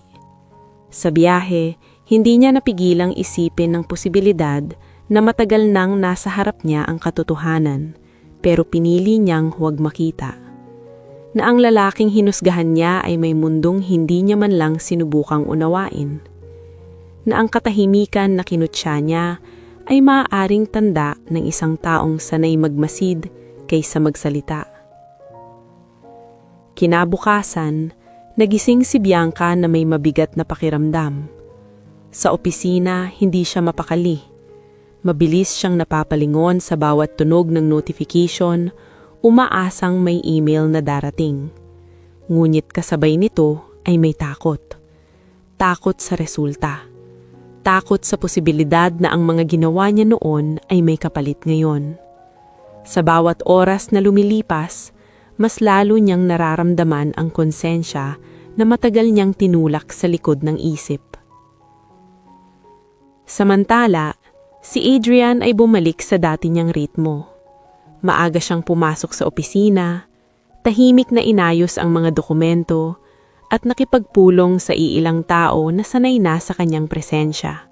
Sa biyahe, hindi niya napigilang isipin ang posibilidad na matagal nang nasa harap niya ang katotohanan, pero pinili niyang huwag makita. Na ang lalaking hinusgahan niya ay may mundong hindi niya man lang sinubukang unawain. Na ang katahimikan na kinutya niya ay maaaring tanda ng isang taong sanay magmasid kaysa magsalita. Kinabukasan, nagising si Bianca na may mabigat na pakiramdam. Sa opisina, hindi siya mapakali. Mabilis siyang napapalingon sa bawat tunog ng notification, umaasang may email na darating. Ngunit kasabay nito ay may takot. Takot sa resulta. Takot sa posibilidad na ang mga ginawa niya noon ay may kapalit ngayon. Sa bawat oras na lumilipas, mas lalo niyang nararamdaman ang konsensya na matagal niyang tinulak sa likod ng isip. Samantala, si Adrian ay bumalik sa dati niyang ritmo. Maaga siyang pumasok sa opisina, tahimik na inayos ang mga dokumento, at nakipagpulong sa iilang tao na sanay na sa kanyang presensya.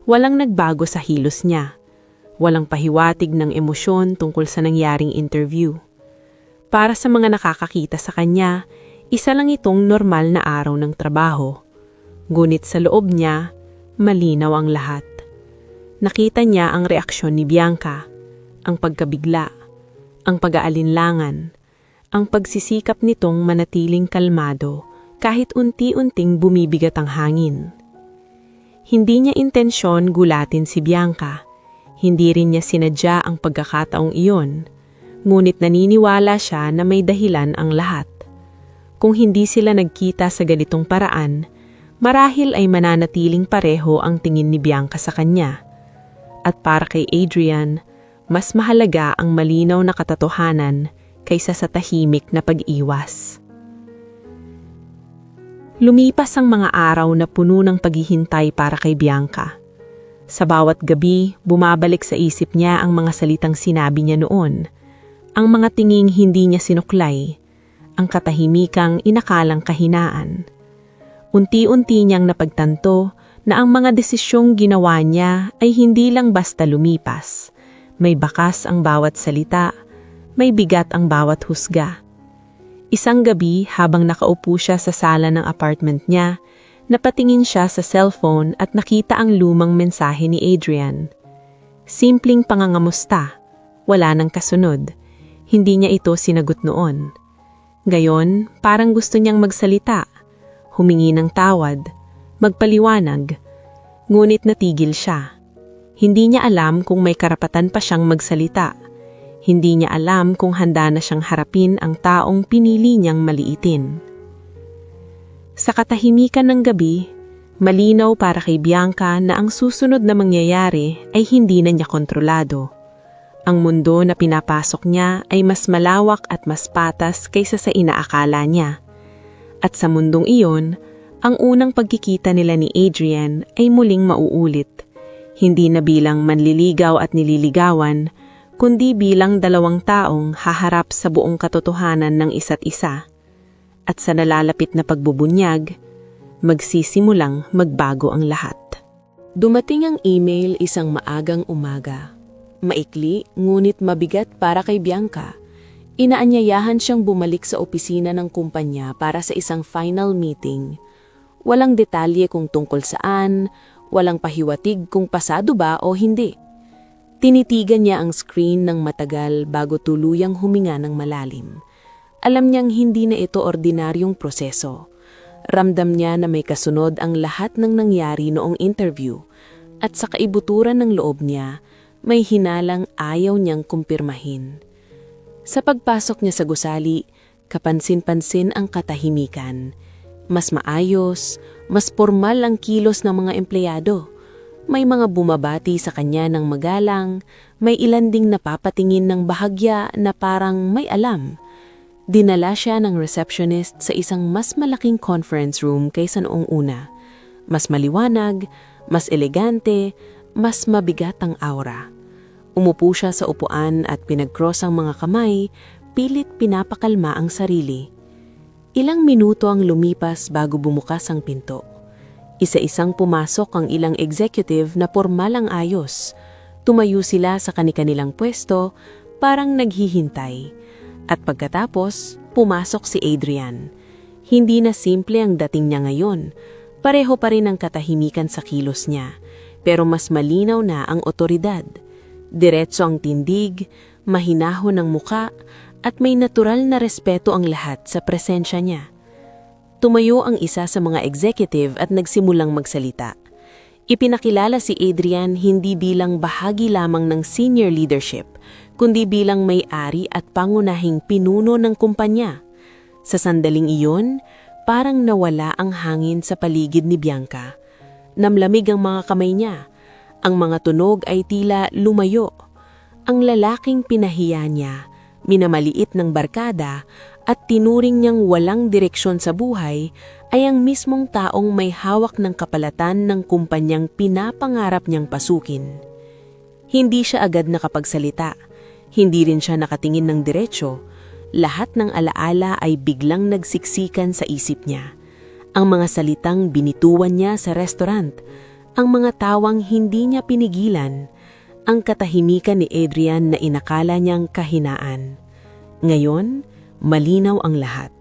Walang nagbago sa hilos niya. Walang pahiwatig ng emosyon tungkol sa nangyaring interview. Para sa mga nakakakita sa kanya, isa lang itong normal na araw ng trabaho. Ngunit sa loob niya, malinaw ang lahat. Nakita niya ang reaksyon ni Bianca, ang pagkabigla, ang pag-aalinlangan, ang pagsisikap nitong manatiling kalmado kahit unti-unting bumibigat ang hangin. Hindi niya intensyon gulatin si Bianca, hindi rin niya sinadya ang pagkakataong iyon, ngunit naniniwala siya na may dahilan ang lahat. Kung hindi sila nagkita sa ganitong paraan, marahil ay mananatiling pareho ang tingin ni Bianca sa kanya. At para kay Adrian, mas mahalaga ang malinaw na katotohanan kaysa sa tahimik na pag-iwas. Lumipas ang mga araw na puno ng paghihintay para kay Bianca. Sa bawat gabi, bumabalik sa isip niya ang mga salitang sinabi niya noon, ang mga tinging hindi niya sinuklay, ang katahimikang inakalang kahinaan. Unti-unti niyang napagtanto na ang mga desisyong ginawa niya ay hindi lang basta lumipas. May bakas ang bawat salita, may bigat ang bawat husga. Isang gabi habang nakaupo siya sa sala ng apartment niya, napatingin siya sa cellphone at nakita ang lumang mensahe ni Adrian. Simpleng pangangamusta, wala nang kasunod. Hindi niya ito sinagot noon. Gayon, parang gusto niyang magsalita, humingi ng tawad, magpaliwanag. Ngunit natigil siya. Hindi niya alam kung may karapatan pa siyang magsalita. Hindi niya alam kung handa na siyang harapin ang taong pinili niyang maliitin. Sa katahimikan ng gabi, Malinaw para kay Bianca na ang susunod na mangyayari ay hindi na niya kontrolado. Ang mundo na pinapasok niya ay mas malawak at mas patas kaysa sa inaakala niya. At sa mundong iyon, ang unang pagkikita nila ni Adrian ay muling mauulit. Hindi na bilang manliligaw at nililigawan, kundi bilang dalawang taong haharap sa buong katotohanan ng isa't isa. At sa nalalapit na pagbubunyag, magsisimulang magbago ang lahat. Dumating ang email isang maagang umaga. Maikli ngunit mabigat para kay Bianca. Inaanyayahan siyang bumalik sa opisina ng kumpanya para sa isang final meeting. Walang detalye kung tungkol saan, walang pahiwatig kung pasado ba o hindi. Tinitigan niya ang screen ng matagal bago tuluyang huminga ng malalim. Alam niyang hindi na ito ordinaryong proseso. Ramdam niya na may kasunod ang lahat ng nangyari noong interview at sa kaibuturan ng loob niya, may hinalang ayaw niyang kumpirmahin. Sa pagpasok niya sa gusali, kapansin-pansin ang katahimikan. Mas maayos, mas formal ang kilos ng mga empleyado. May mga bumabati sa kanya ng magalang, may ilan ding napapatingin ng bahagya na parang may alam. Dinala siya ng receptionist sa isang mas malaking conference room kaysa noong una. Mas maliwanag, mas elegante, mas mabigat ang aura. Umupo siya sa upuan at pinag-cross ang mga kamay, pilit pinapakalma ang sarili. Ilang minuto ang lumipas bago bumukas ang pinto. Isa-isang pumasok ang ilang executive na pormal ang ayos. Tumayo sila sa kani-kanilang pwesto, parang naghihintay. At pagkatapos, pumasok si Adrian. Hindi na simple ang dating niya ngayon. Pareho pa rin ang katahimikan sa kilos niya, pero mas malinaw na ang otoridad. Diretso ang tindig, mahinahon ang muka, at may natural na respeto ang lahat sa presensya niya. Tumayo ang isa sa mga executive at nagsimulang magsalita. Ipinakilala si Adrian hindi bilang bahagi lamang ng senior leadership, kundi bilang may-ari at pangunahing pinuno ng kumpanya. Sa sandaling iyon, parang nawala ang hangin sa paligid ni Bianca. Namlamig ang mga kamay niya. Ang mga tunog ay tila lumayo. Ang lalaking pinahiya niya, minamaliit ng barkada, at tinuring niyang walang direksyon sa buhay ay ang mismong taong may hawak ng kapalatan ng kumpanyang pinapangarap niyang pasukin. Hindi siya agad nakapagsalita. Hindi rin siya nakatingin ng diretsyo. Lahat ng alaala ay biglang nagsiksikan sa isip niya. Ang mga salitang binituan niya sa restaurant, ang mga tawang hindi niya pinigilan, ang katahimikan ni Adrian na inakala niyang kahinaan. Ngayon, malinaw ang lahat.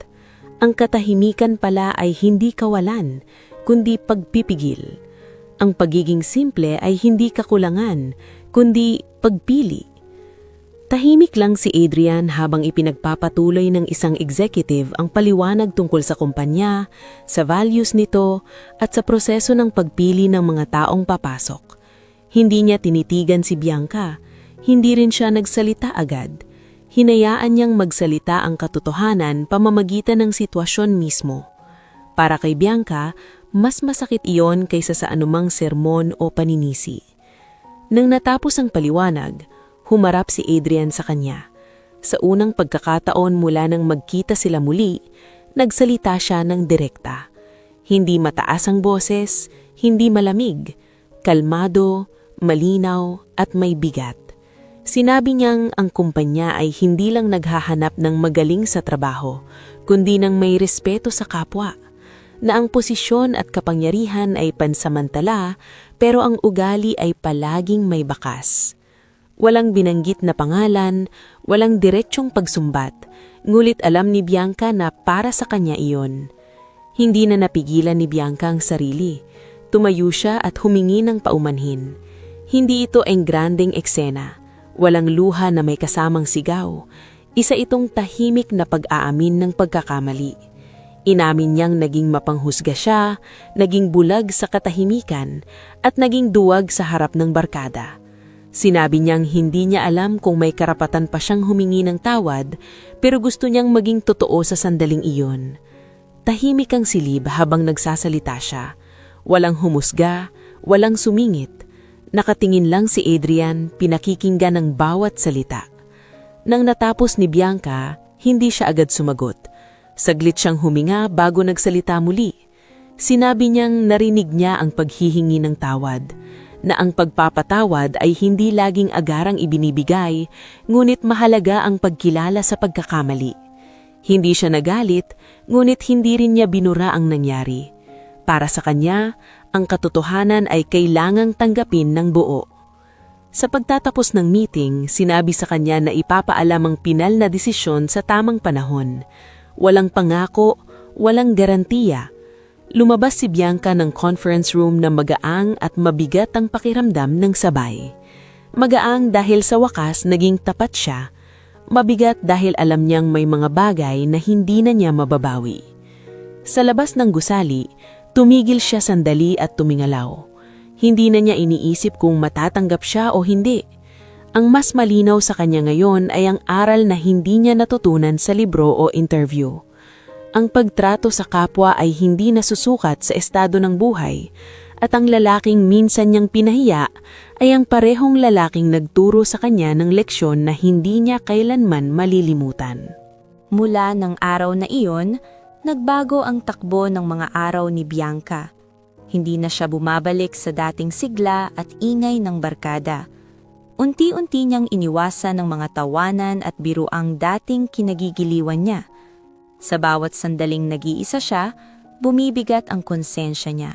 Ang katahimikan pala ay hindi kawalan, kundi pagpipigil. Ang pagiging simple ay hindi kakulangan, kundi pagpili. Tahimik lang si Adrian habang ipinagpapatuloy ng isang executive ang paliwanag tungkol sa kumpanya, sa values nito, at sa proseso ng pagpili ng mga taong papasok. Hindi niya tinitigan si Bianca, hindi rin siya nagsalita agad. Hinayaan niyang magsalita ang katotohanan pamamagitan ng sitwasyon mismo. Para kay Bianca, mas masakit iyon kaysa sa anumang sermon o paninisi. Nang natapos ang paliwanag, humarap si Adrian sa kanya. Sa unang pagkakataon mula nang magkita sila muli, nagsalita siya ng direkta. Hindi mataas ang boses, hindi malamig, kalmado, malinaw at may bigat. Sinabi niyang ang kumpanya ay hindi lang naghahanap ng magaling sa trabaho, kundi ng may respeto sa kapwa. Na ang posisyon at kapangyarihan ay pansamantala, pero ang ugali ay palaging may bakas. Walang binanggit na pangalan, walang diretsyong pagsumbat, ngulit alam ni Bianca na para sa kanya iyon. Hindi na napigilan ni Bianca ang sarili. Tumayo siya at humingi ng paumanhin. Hindi ito ang grandeng eksena. Walang luha na may kasamang sigaw. Isa itong tahimik na pag-aamin ng pagkakamali. Inamin niyang naging mapanghusga siya, naging bulag sa katahimikan, at naging duwag sa harap ng barkada. Sinabi niyang hindi niya alam kung may karapatan pa siyang humingi ng tawad, pero gusto niyang maging totoo sa sandaling iyon. Tahimik ang silib habang nagsasalita siya. Walang humusga, walang sumingit. Nakatingin lang si Adrian, pinakikinggan ng bawat salita. Nang natapos ni Bianca, hindi siya agad sumagot. Saglit siyang huminga bago nagsalita muli. Sinabi niyang narinig niya ang paghihingi ng tawad, na ang pagpapatawad ay hindi laging agarang ibinibigay, ngunit mahalaga ang pagkilala sa pagkakamali. Hindi siya nagalit, ngunit hindi rin niya binura ang nangyari. Para sa kanya, ang katotohanan ay kailangang tanggapin ng buo. Sa pagtatapos ng meeting, sinabi sa kanya na ipapaalam ang pinal na desisyon sa tamang panahon. Walang pangako, walang garantiya. Lumabas si Bianca ng conference room na magaang at mabigat ang pakiramdam ng sabay. Magaang dahil sa wakas naging tapat siya. Mabigat dahil alam niyang may mga bagay na hindi na niya mababawi. Sa labas ng gusali, tumigil siya sandali at tumingalaw. Hindi na niya iniisip kung matatanggap siya o hindi. Ang mas malinaw sa kanya ngayon ay ang aral na hindi niya natutunan sa libro o interview. Ang pagtrato sa kapwa ay hindi nasusukat sa estado ng buhay, at ang lalaking minsan niyang pinahiya ay ang parehong lalaking nagturo sa kanya ng leksyon na hindi niya kailanman malilimutan. Mula ng araw na iyon, nagbago ang takbo ng mga araw ni Bianca. Hindi na siya bumabalik sa dating sigla at ingay ng barkada. Unti-unti niyang iniwasan ng mga tawanan at biruang dating kinagigiliwan niya. Sa bawat sandaling nag-iisa siya, bumibigat ang konsensya niya.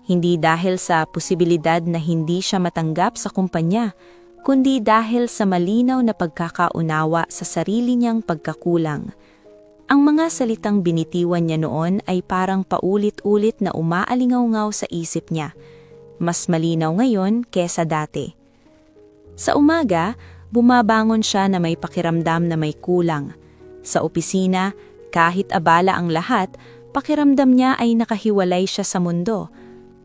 Hindi dahil sa posibilidad na hindi siya matanggap sa kumpanya, kundi dahil sa malinaw na pagkakaunawa sa sarili niyang pagkakulang. Ang mga salitang binitiwan niya noon ay parang paulit-ulit na umaalingaw-ngaw sa isip niya. Mas malinaw ngayon kesa dati. Sa umaga, bumabangon siya na may pakiramdam na may kulang. Sa opisina, kahit abala ang lahat, pakiramdam niya ay nakahiwalay siya sa mundo.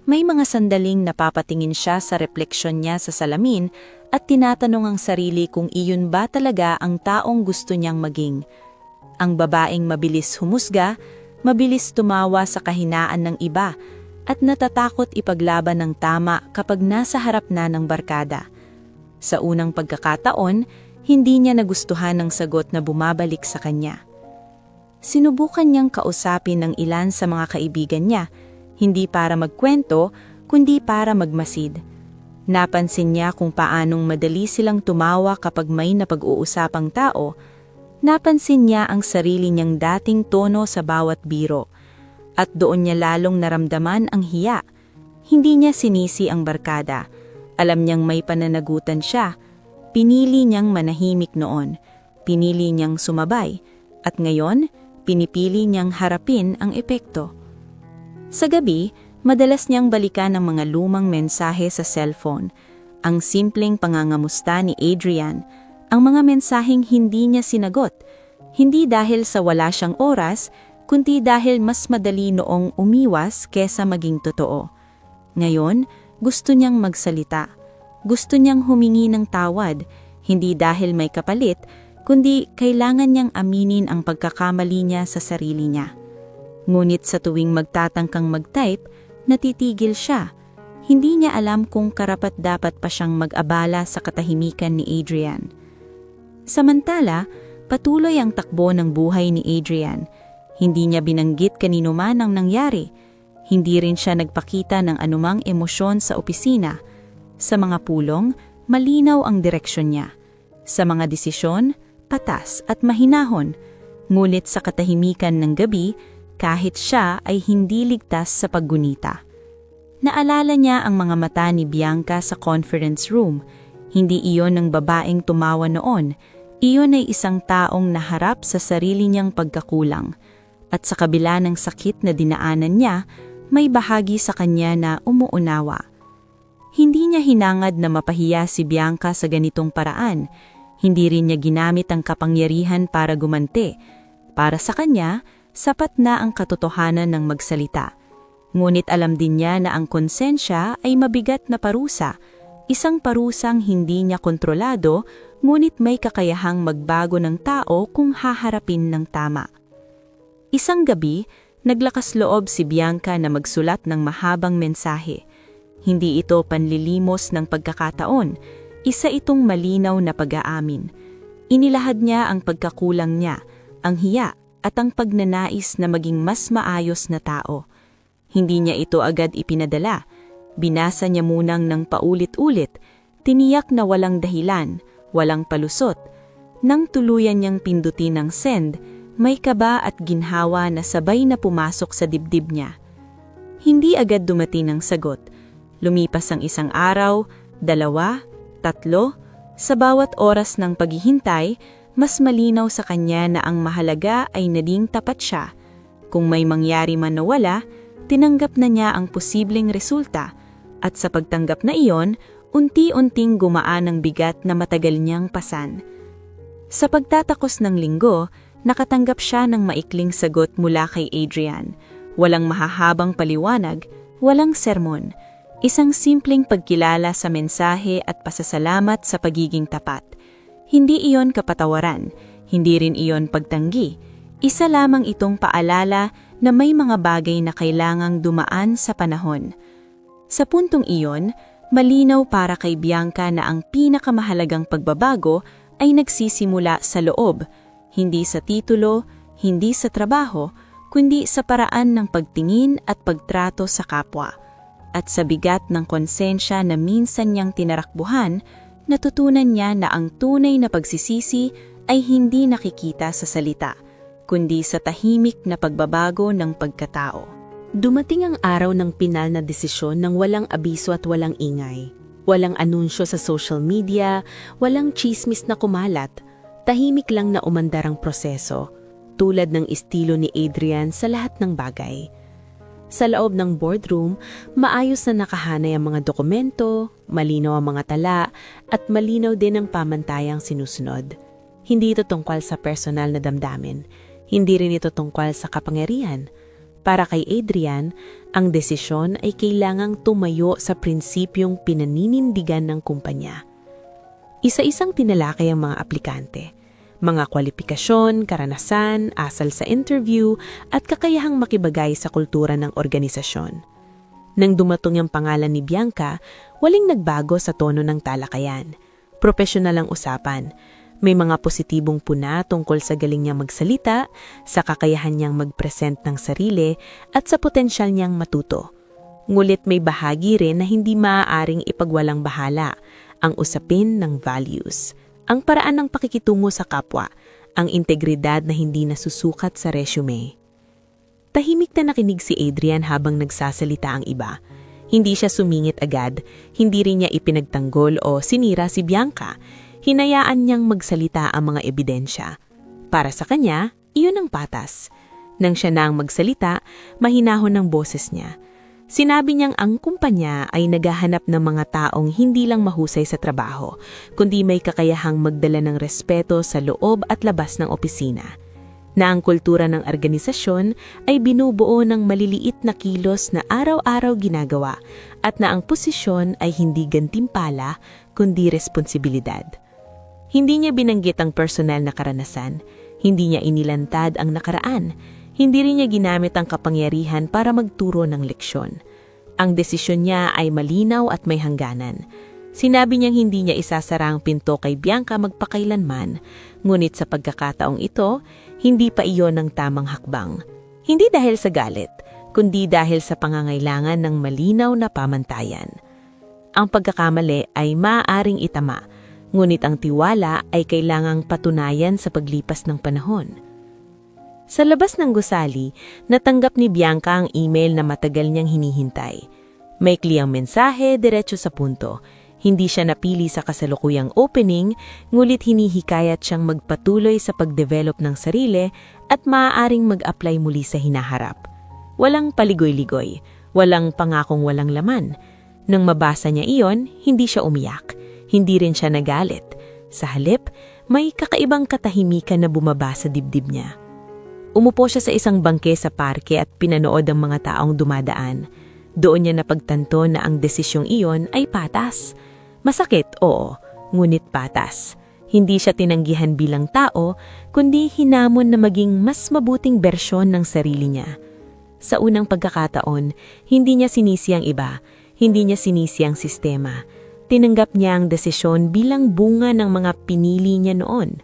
May mga sandaling napapatingin siya sa refleksyon niya sa salamin at tinatanong ang sarili kung iyon ba talaga ang taong gusto niyang maging. Ang babaeng mabilis humusga, mabilis tumawa sa kahinaan ng iba, at natatakot ipaglaban ng tama kapag nasa harap na ng barkada. Sa unang pagkakataon, hindi niya nagustuhan ang sagot na bumabalik sa kanya. Sinubukan niyang kausapin ng ilan sa mga kaibigan niya, hindi para magkwento, kundi para magmasid. Napansin niya kung paanong madali silang tumawa kapag may napag-uusapang tao. Napansin niya ang sarili niyang dating tono sa bawat biro, at doon niya lalong naramdaman ang hiya. Hindi niya sinisi ang barkada. Alam niyang may pananagutan siya. Pinili niyang manahimik noon. Pinili niyang sumabay. At ngayon, pinipili niyang harapin ang epekto. Sa gabi, madalas niyang balikan ang mga lumang mensahe sa cellphone. Ang simpleng pangangamusta ni Adrian, ang mga mensaheng hindi niya sinagot, hindi dahil sa wala siyang oras, kundi dahil mas madali noong umiwas kesa maging totoo. Ngayon, gusto niyang magsalita. Gusto niyang humingi ng tawad, hindi dahil may kapalit, kundi kailangan niyang aminin ang pagkakamali niya sa sarili niya. Ngunit sa tuwing magtatangkang mag-type, natitigil siya. Hindi niya alam kung karapat-dapat pa siyang mag-abala sa katahimikan ni Adrian. Samantala, patuloy ang takbo ng buhay ni Adrian. Hindi niya binanggit kanino man ang nangyari. Hindi rin siya nagpakita ng anumang emosyon sa opisina. Sa mga pulong, malinaw ang direksyon niya. Sa mga desisyon, patas at mahinahon. Ngunit sa katahimikan ng gabi, kahit siya ay hindi ligtas sa paggunita. Naalala niya ang mga mata ni Bianca sa conference room. Hindi iyon ng babaeng tumawa noon. Iyon ay isang taong naharap sa sarili niyang pagkakulang. At sa kabila ng sakit na dinaanan niya, may bahagi sa kanya na umuunawa. Hindi niya hinangad na mapahiya si Bianca sa ganitong paraan. Hindi rin niya ginamit ang kapangyarihan para gumanti. Para sa kanya, sapat na ang katotohanan ng magsalita. Ngunit alam din niya na ang konsensya ay mabigat na parusa. Isang parusang hindi niya kontrolado, ngunit may kakayahang magbago ng tao kung haharapin ng tama. Isang gabi, Naglakas loob si Bianca na magsulat ng mahabang mensahe. Hindi ito panlilimos ng pagkakataon, isa itong malinaw na pag-aamin. Inilahad niya ang pagkakulang niya, ang hiya at ang pagnanais na maging mas maayos na tao. Hindi niya ito agad ipinadala. Binasa niya munang ng paulit-ulit, tiniyak na walang dahilan, walang palusot. Nang tuluyan niyang pindutin ng send, may kaba at ginhawa na sabay na pumasok sa dibdib niya. Hindi agad dumating ang sagot. Lumipas ang 1 araw, 2, 3, sa bawat oras ng paghihintay, mas malinaw sa kanya na ang mahalaga ay naging tapat siya. Kung may mangyari man na wala, tinanggap na niya ang posibleng resulta, at sa pagtanggap na iyon, unti-unting gumaan ang bigat na matagal niyang pasan. Sa pagtatakos ng linggo, nakatanggap siya ng maikling sagot mula kay Adrian. Walang mahahabang paliwanag, walang sermon. Isang simpleng pagkilala sa mensahe at pasasalamat sa pagiging tapat. Hindi iyon kapatawaran, hindi rin iyon pagtanggi. Isa lamang itong paalala na may mga bagay na kailangang dumaan sa panahon. Sa puntong iyon, malinaw para kay Bianca na ang pinakamahalagang pagbabago ay nagsisimula sa loob, hindi sa titulo, hindi sa trabaho, kundi sa paraan ng pagtingin at pagtrato sa kapwa. At sa bigat ng konsensya na minsan niyang tinarakbuhan, natutunan niya na ang tunay na pagsisisi ay hindi nakikita sa salita, kundi sa tahimik na pagbabago ng pagkatao. Dumating ang araw ng pinal na desisyon ng walang abiso at walang ingay. Walang anunsyo sa social media, walang chismis na kumalat, tahimik lang na umandar ang proseso, tulad ng estilo ni Adrian sa lahat ng bagay. Sa loob ng boardroom, maayos na nakahanay ang mga dokumento, malinaw ang mga tala, at malinaw din ang pamantayang sinusunod. Hindi ito tungkol sa personal na damdamin, hindi rin ito tungkol sa kapangyarihan. Para kay Adrian, ang desisyon ay kailangang tumayo sa prinsipyong pinaninindigan ng kumpanya. Isa-isang tinalakay ang mga aplikante. Mga kwalifikasyon, karanasan, asal sa interview, at kakayahang makibagay sa kultura ng organisasyon. Nang dumatong ang pangalan ni Bianca, waling nagbago sa tono ng talakayan. Profesional ang usapan. May mga positibong puna tungkol sa galing niyang magsalita, sa kakayahan niyang mag-present ng sarili, at sa potensyal niyang matuto. Ngulit may bahagi rin na hindi maaaring ipagwalang bahala, ang usapin ng values. Ang paraan ng pakikitungo sa kapwa, ang integridad na hindi nasusukat sa resume. Tahimik na nakinig si Adrian habang nagsasalita ang iba. Hindi siya sumingit agad, hindi rin niya ipinagtanggol o sinira si Bianca. Hinayaan niyang magsalita ang mga ebidensya. Para sa kanya, iyon ang patas. Nang siya na ang magsalita, mahinahon ang boses niya. Sinabi niyang ang kumpanya ay naghahanap ng mga taong hindi lang mahusay sa trabaho, kundi may kakayahang magdala ng respeto sa loob at labas ng opisina. Na ang kultura ng organisasyon ay binubuo ng maliliit na kilos na araw-araw ginagawa at na ang posisyon ay hindi gantimpala kundi responsibilidad. Hindi niya binanggit ang personal na karanasan, hindi niya inilantad ang nakaraan, hindi rin niya ginamit ang kapangyarihan para magturo ng leksyon. Ang desisyon niya ay malinaw at may hangganan. Sinabi niyang hindi niya isasara ang pinto kay Bianca magpakailanman, ngunit sa pagkakataong ito, hindi pa iyon ang tamang hakbang. Hindi dahil sa galit, kundi dahil sa pangangailangan ng malinaw na pamantayan. Ang pagkakamali ay maaaring itama, ngunit ang tiwala ay kailangang patunayan sa paglipas ng panahon. Sa labas ng gusali, natanggap ni Bianca ang email na matagal niyang hinihintay. Maikli ang mensahe, diretso sa punto. Hindi siya napili sa kasalukuyang opening, ngulit hinihikayat siyang magpatuloy sa pagdevelop ng sarili at maaaring mag-apply muli sa hinaharap. Walang paligoy-ligoy, walang pangakong walang laman. Nang mabasa niya iyon, hindi siya umiyak. Hindi rin siya nagalit. Sa halip, may kakaibang katahimikan na bumaba sa dibdib niya. Umupo siya sa isang bangke sa parke at pinanood ang mga taong dumadaan. Doon niya napagtanto na ang desisyong iyon ay patas. Masakit, oo, ngunit patas. Hindi siya tinanggihan bilang tao, kundi hinamon na maging mas mabuting bersyon ng sarili niya. Sa unang pagkakataon, hindi niya sinisi ang iba, hindi niya sinisi ang sistema. Tinanggap niya ang desisyon bilang bunga ng mga pinili niya noon.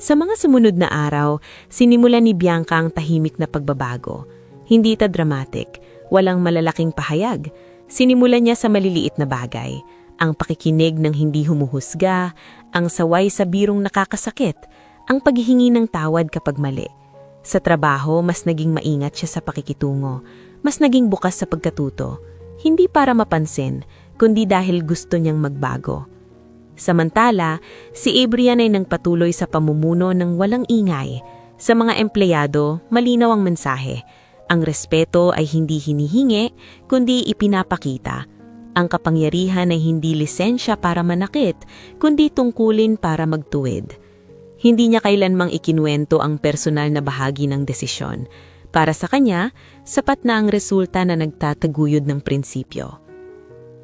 Sa mga sumunod na araw, sinimulan ni Bianca ang tahimik na pagbabago. Hindi ito dramatic, walang malalaking pahayag. Sinimulan niya sa maliliit na bagay. Ang pakikinig ng hindi humuhusga, ang saway sa birong nakakasakit, ang paghihingi ng tawad kapag mali. Sa trabaho, mas naging maingat siya sa pakikitungo, mas naging bukas sa pagkatuto. Hindi para mapansin, kundi dahil gusto niyang magbago. Samantala, si Adrian ay nagpatuloy sa pamumuno ng walang ingay. Sa mga empleyado, malinaw ang mensahe. Ang respeto ay hindi hinihingi, kundi ipinapakita. Ang kapangyarihan ay hindi lisensya para manakit, kundi tungkulin para magtuwid. Hindi niya kailanmang ikinuwento ang personal na bahagi ng desisyon. Para sa kanya, sapat na ang resulta na nagtataguyod ng prinsipyo.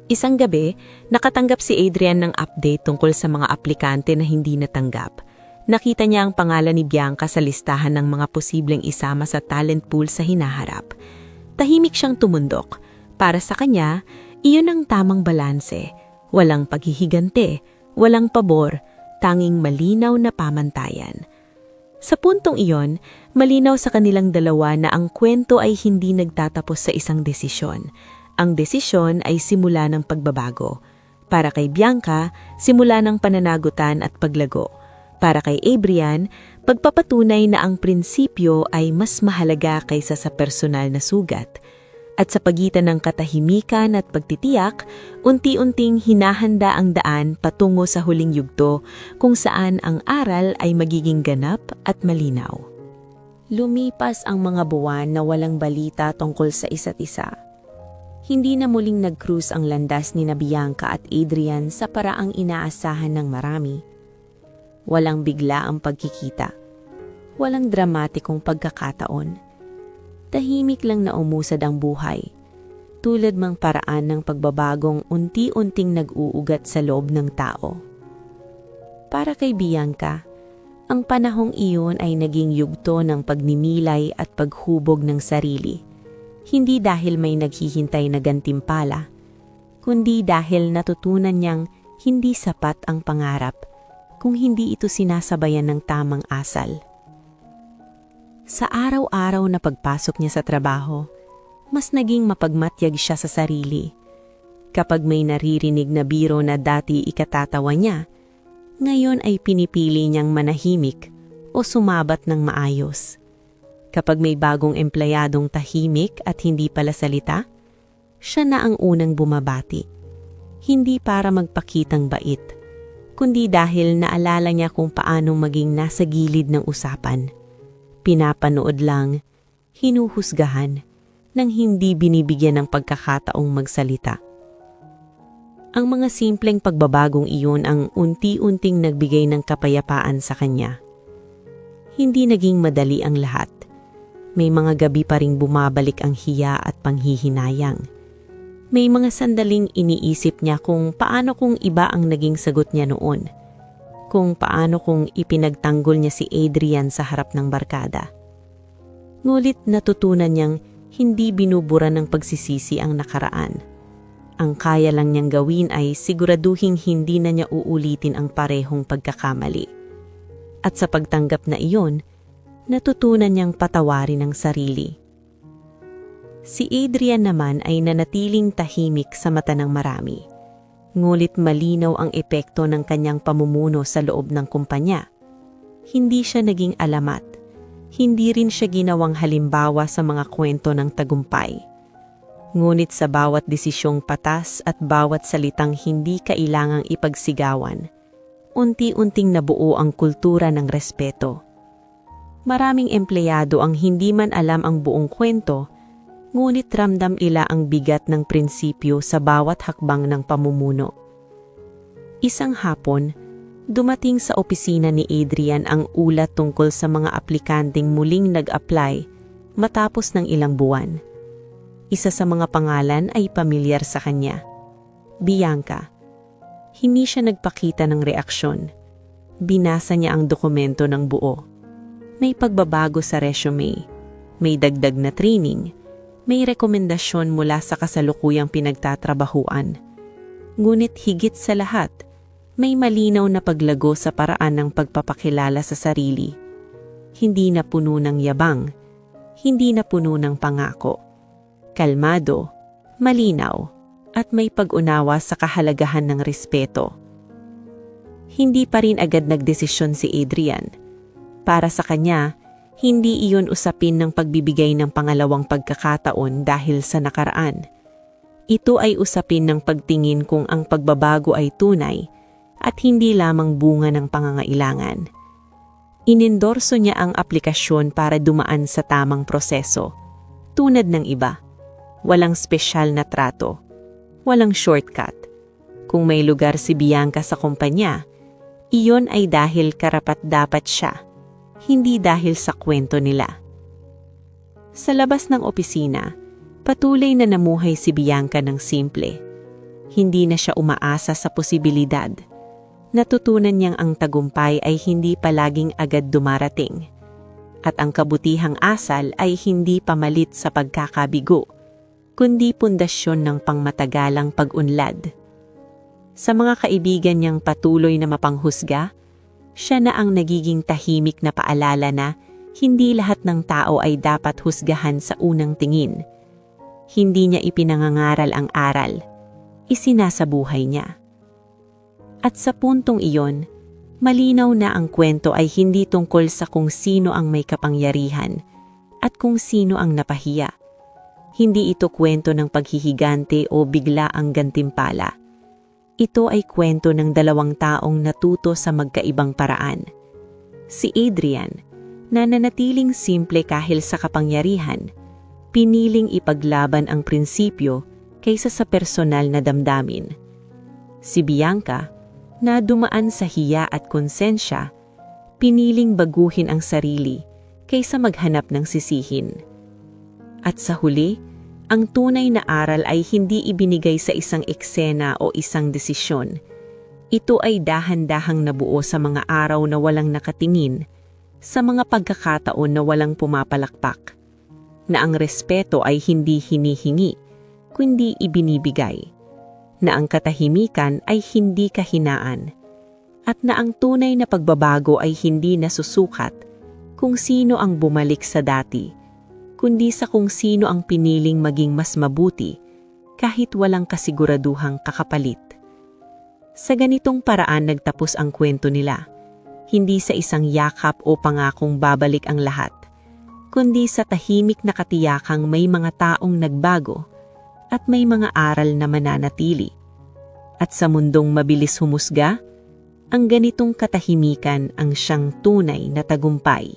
Isang gabi, nakatanggap si Adrian ng update tungkol sa mga aplikante na hindi natanggap. Nakita niya ang pangalan ni Bianca sa listahan ng mga posibleng isama sa talent pool sa hinaharap. Tahimik siyang tumundok. Para sa kanya, iyon ang tamang balanse. Walang paghihigante, walang pabor, tanging malinaw na pamantayan. Sa puntong iyon, malinaw sa kanilang dalawa na ang kwento ay hindi nagtatapos sa isang desisyon. Ang desisyon ay simula ng pagbabago. Para kay Bianca, simula ng pananagutan at paglago. Para kay Adrian, pagpapatunay na ang prinsipyo ay mas mahalaga kaysa sa personal na sugat. At sa pagitan ng katahimikan at pagtitiyak, unti-unting hinahanda ang daan patungo sa huling yugto kung saan ang aral ay magiging ganap at malinaw. Lumipas ang mga buwan na walang balita tungkol sa isa't isa. Hindi na muling nag-cruise ang landas ni Bianca at Adrian sa paraang inaasahan ng marami. Walang bigla ang pagkikita. Walang dramatikong pagkakataon. Tahimik lang na umusad ang buhay, tulad mang paraan ng pagbabagong unti-unting nag-uugat sa loob ng tao. Para kay Bianca, ang panahong iyon ay naging yugto ng pagninilay at paghubog ng sarili, hindi dahil may naghihintay na gantimpala, kundi dahil natutunan niyang hindi sapat ang pangarap kung hindi ito sinasabayan ng tamang asal. Sa araw-araw na pagpasok niya sa trabaho, mas naging mapagmatyag siya sa sarili. Kapag may naririnig na biro na dati ikatatawa niya, ngayon ay pinipili niyang manahimik o sumabat ng maayos. Kapag may bagong empleyadong tahimik at hindi pala salita, siya na ang unang bumabati. Hindi para magpakitang bait, kundi dahil naalala niya kung paanong maging nasa gilid ng usapan. Pinapanood lang, hinuhusgahan, nang hindi binibigyan ng pagkakataong magsalita. Ang mga simpleng pagbabagong iyon ang unti-unting nagbigay ng kapayapaan sa kanya. Hindi naging madali ang lahat. May mga gabi pa ring bumabalik ang hiya at panghihinayang. May mga sandaling iniisip niya kung paano kung iba ang naging sagot niya noon. Kung paano kung ipinagtanggol niya si Adrian sa harap ng barkada. Ngulit natutunan niyang hindi binubura ng pagsisisi ang nakaraan. Ang kaya lang niyang gawin ay siguraduhing hindi na niya uulitin ang parehong pagkakamali. At sa pagtanggap na iyon, natutunan niyang patawarin ang sarili. Si Adrian naman ay nanatiling tahimik sa mata ng marami. Ngulit malinaw ang epekto ng kanyang pamumuno sa loob ng kumpanya. Hindi siya naging alamat. Hindi rin siya ginawang halimbawa sa mga kwento ng tagumpay. Ngunit sa bawat desisyong patas at bawat salitang hindi kailangang ipagsigawan, unti-unting nabuo ang kultura ng respeto. Maraming empleyado ang hindi man alam ang buong kwento, ngunit ramdam nila ang bigat ng prinsipyo sa bawat hakbang ng pamumuno. Isang hapon, dumating sa opisina ni Adrian ang ulat tungkol sa mga aplikanteng muling nag-apply matapos ng ilang buwan. Isa sa mga pangalan ay pamilyar sa kanya, Bianca. Hindi siya nagpakita ng reaksyon. Binasa niya ang dokumento ng buo. May pagbabago sa resume, may dagdag na training, May rekomendasyon mula sa kasalukuyang pinagtatrabahuan. Ngunit higit sa lahat, may malinaw na paglago sa paraan ng pagpapakilala sa sarili. Hindi na puno ng yabang, hindi na puno ng pangako. Kalmado, malinaw, at may pag-unawa sa kahalagahan ng respeto. Hindi pa rin agad nagdesisyon si Adrian. Para sa kanya, hindi iyon usapin ng pagbibigay ng pangalawang pagkakataon dahil sa nakaraan. Ito ay usapin ng pagtingin kung ang pagbabago ay tunay at hindi lamang bunga ng pangangailangan. Inendorso niya ang aplikasyon para dumaan sa tamang proseso. Tunad ng iba, walang spesyal na trato, walang shortcut. Kung may lugar si Bianca sa kumpanya, iyon ay dahil karapat-dapat siya, hindi dahil sa kwento nila. Sa labas ng opisina, patuloy na namuhay si Bianca ng simple. Hindi na siya umaasa sa posibilidad. Natutunan niyang ang tagumpay ay hindi palaging agad dumarating. At ang kabutihang asal ay hindi pamalit sa pagkakabigo, kundi pundasyon ng pangmatagalang pag-unlad. Sa mga kaibigan niyang patuloy na mapanghusga, siya na ang nagiging tahimik na paalala na hindi lahat ng tao ay dapat husgahan sa unang tingin. Hindi niya ipinangangaral ang aral, isinasabuhay niya. At sa puntong iyon, malinaw na ang kwento ay hindi tungkol sa kung sino ang may kapangyarihan at kung sino ang napahiya. Hindi ito kwento ng paghihigante o bigla ang gantimpala. Ito ay kwento ng dalawang taong natuto sa magkaibang paraan. Si Adrian, na nanatiling simple kahil sa kapangyarihan, piniling ipaglaban ang prinsipyo kaysa sa personal na damdamin. Si Bianca, na dumaan sa hiya at konsensya, piniling baguhin ang sarili kaysa maghanap ng sisihin. At sa huli, ang tunay na aral ay hindi ibinigay sa isang eksena o isang desisyon. Ito ay dahan-dahang nabuo sa mga araw na walang nakatingin, sa mga pagkakataon na walang pumapalakpak, na ang respeto ay hindi hinihingi, kundi ibinibigay, na ang katahimikan ay hindi kahinaan, at na ang tunay na pagbabago ay hindi nasusukat kung sino ang bumalik sa dati, kundi sa kung sino ang piniling maging mas mabuti kahit walang kasiguraduhang kakapalit. Sa ganitong paraan nagtapos ang kwento nila, hindi sa isang yakap o pangakong babalik ang lahat, kundi sa tahimik na katiyakang may mga taong nagbago at may mga aral na mananatili. At sa mundong mabilis humusga, ang ganitong katahimikan ang siyang tunay na tagumpay.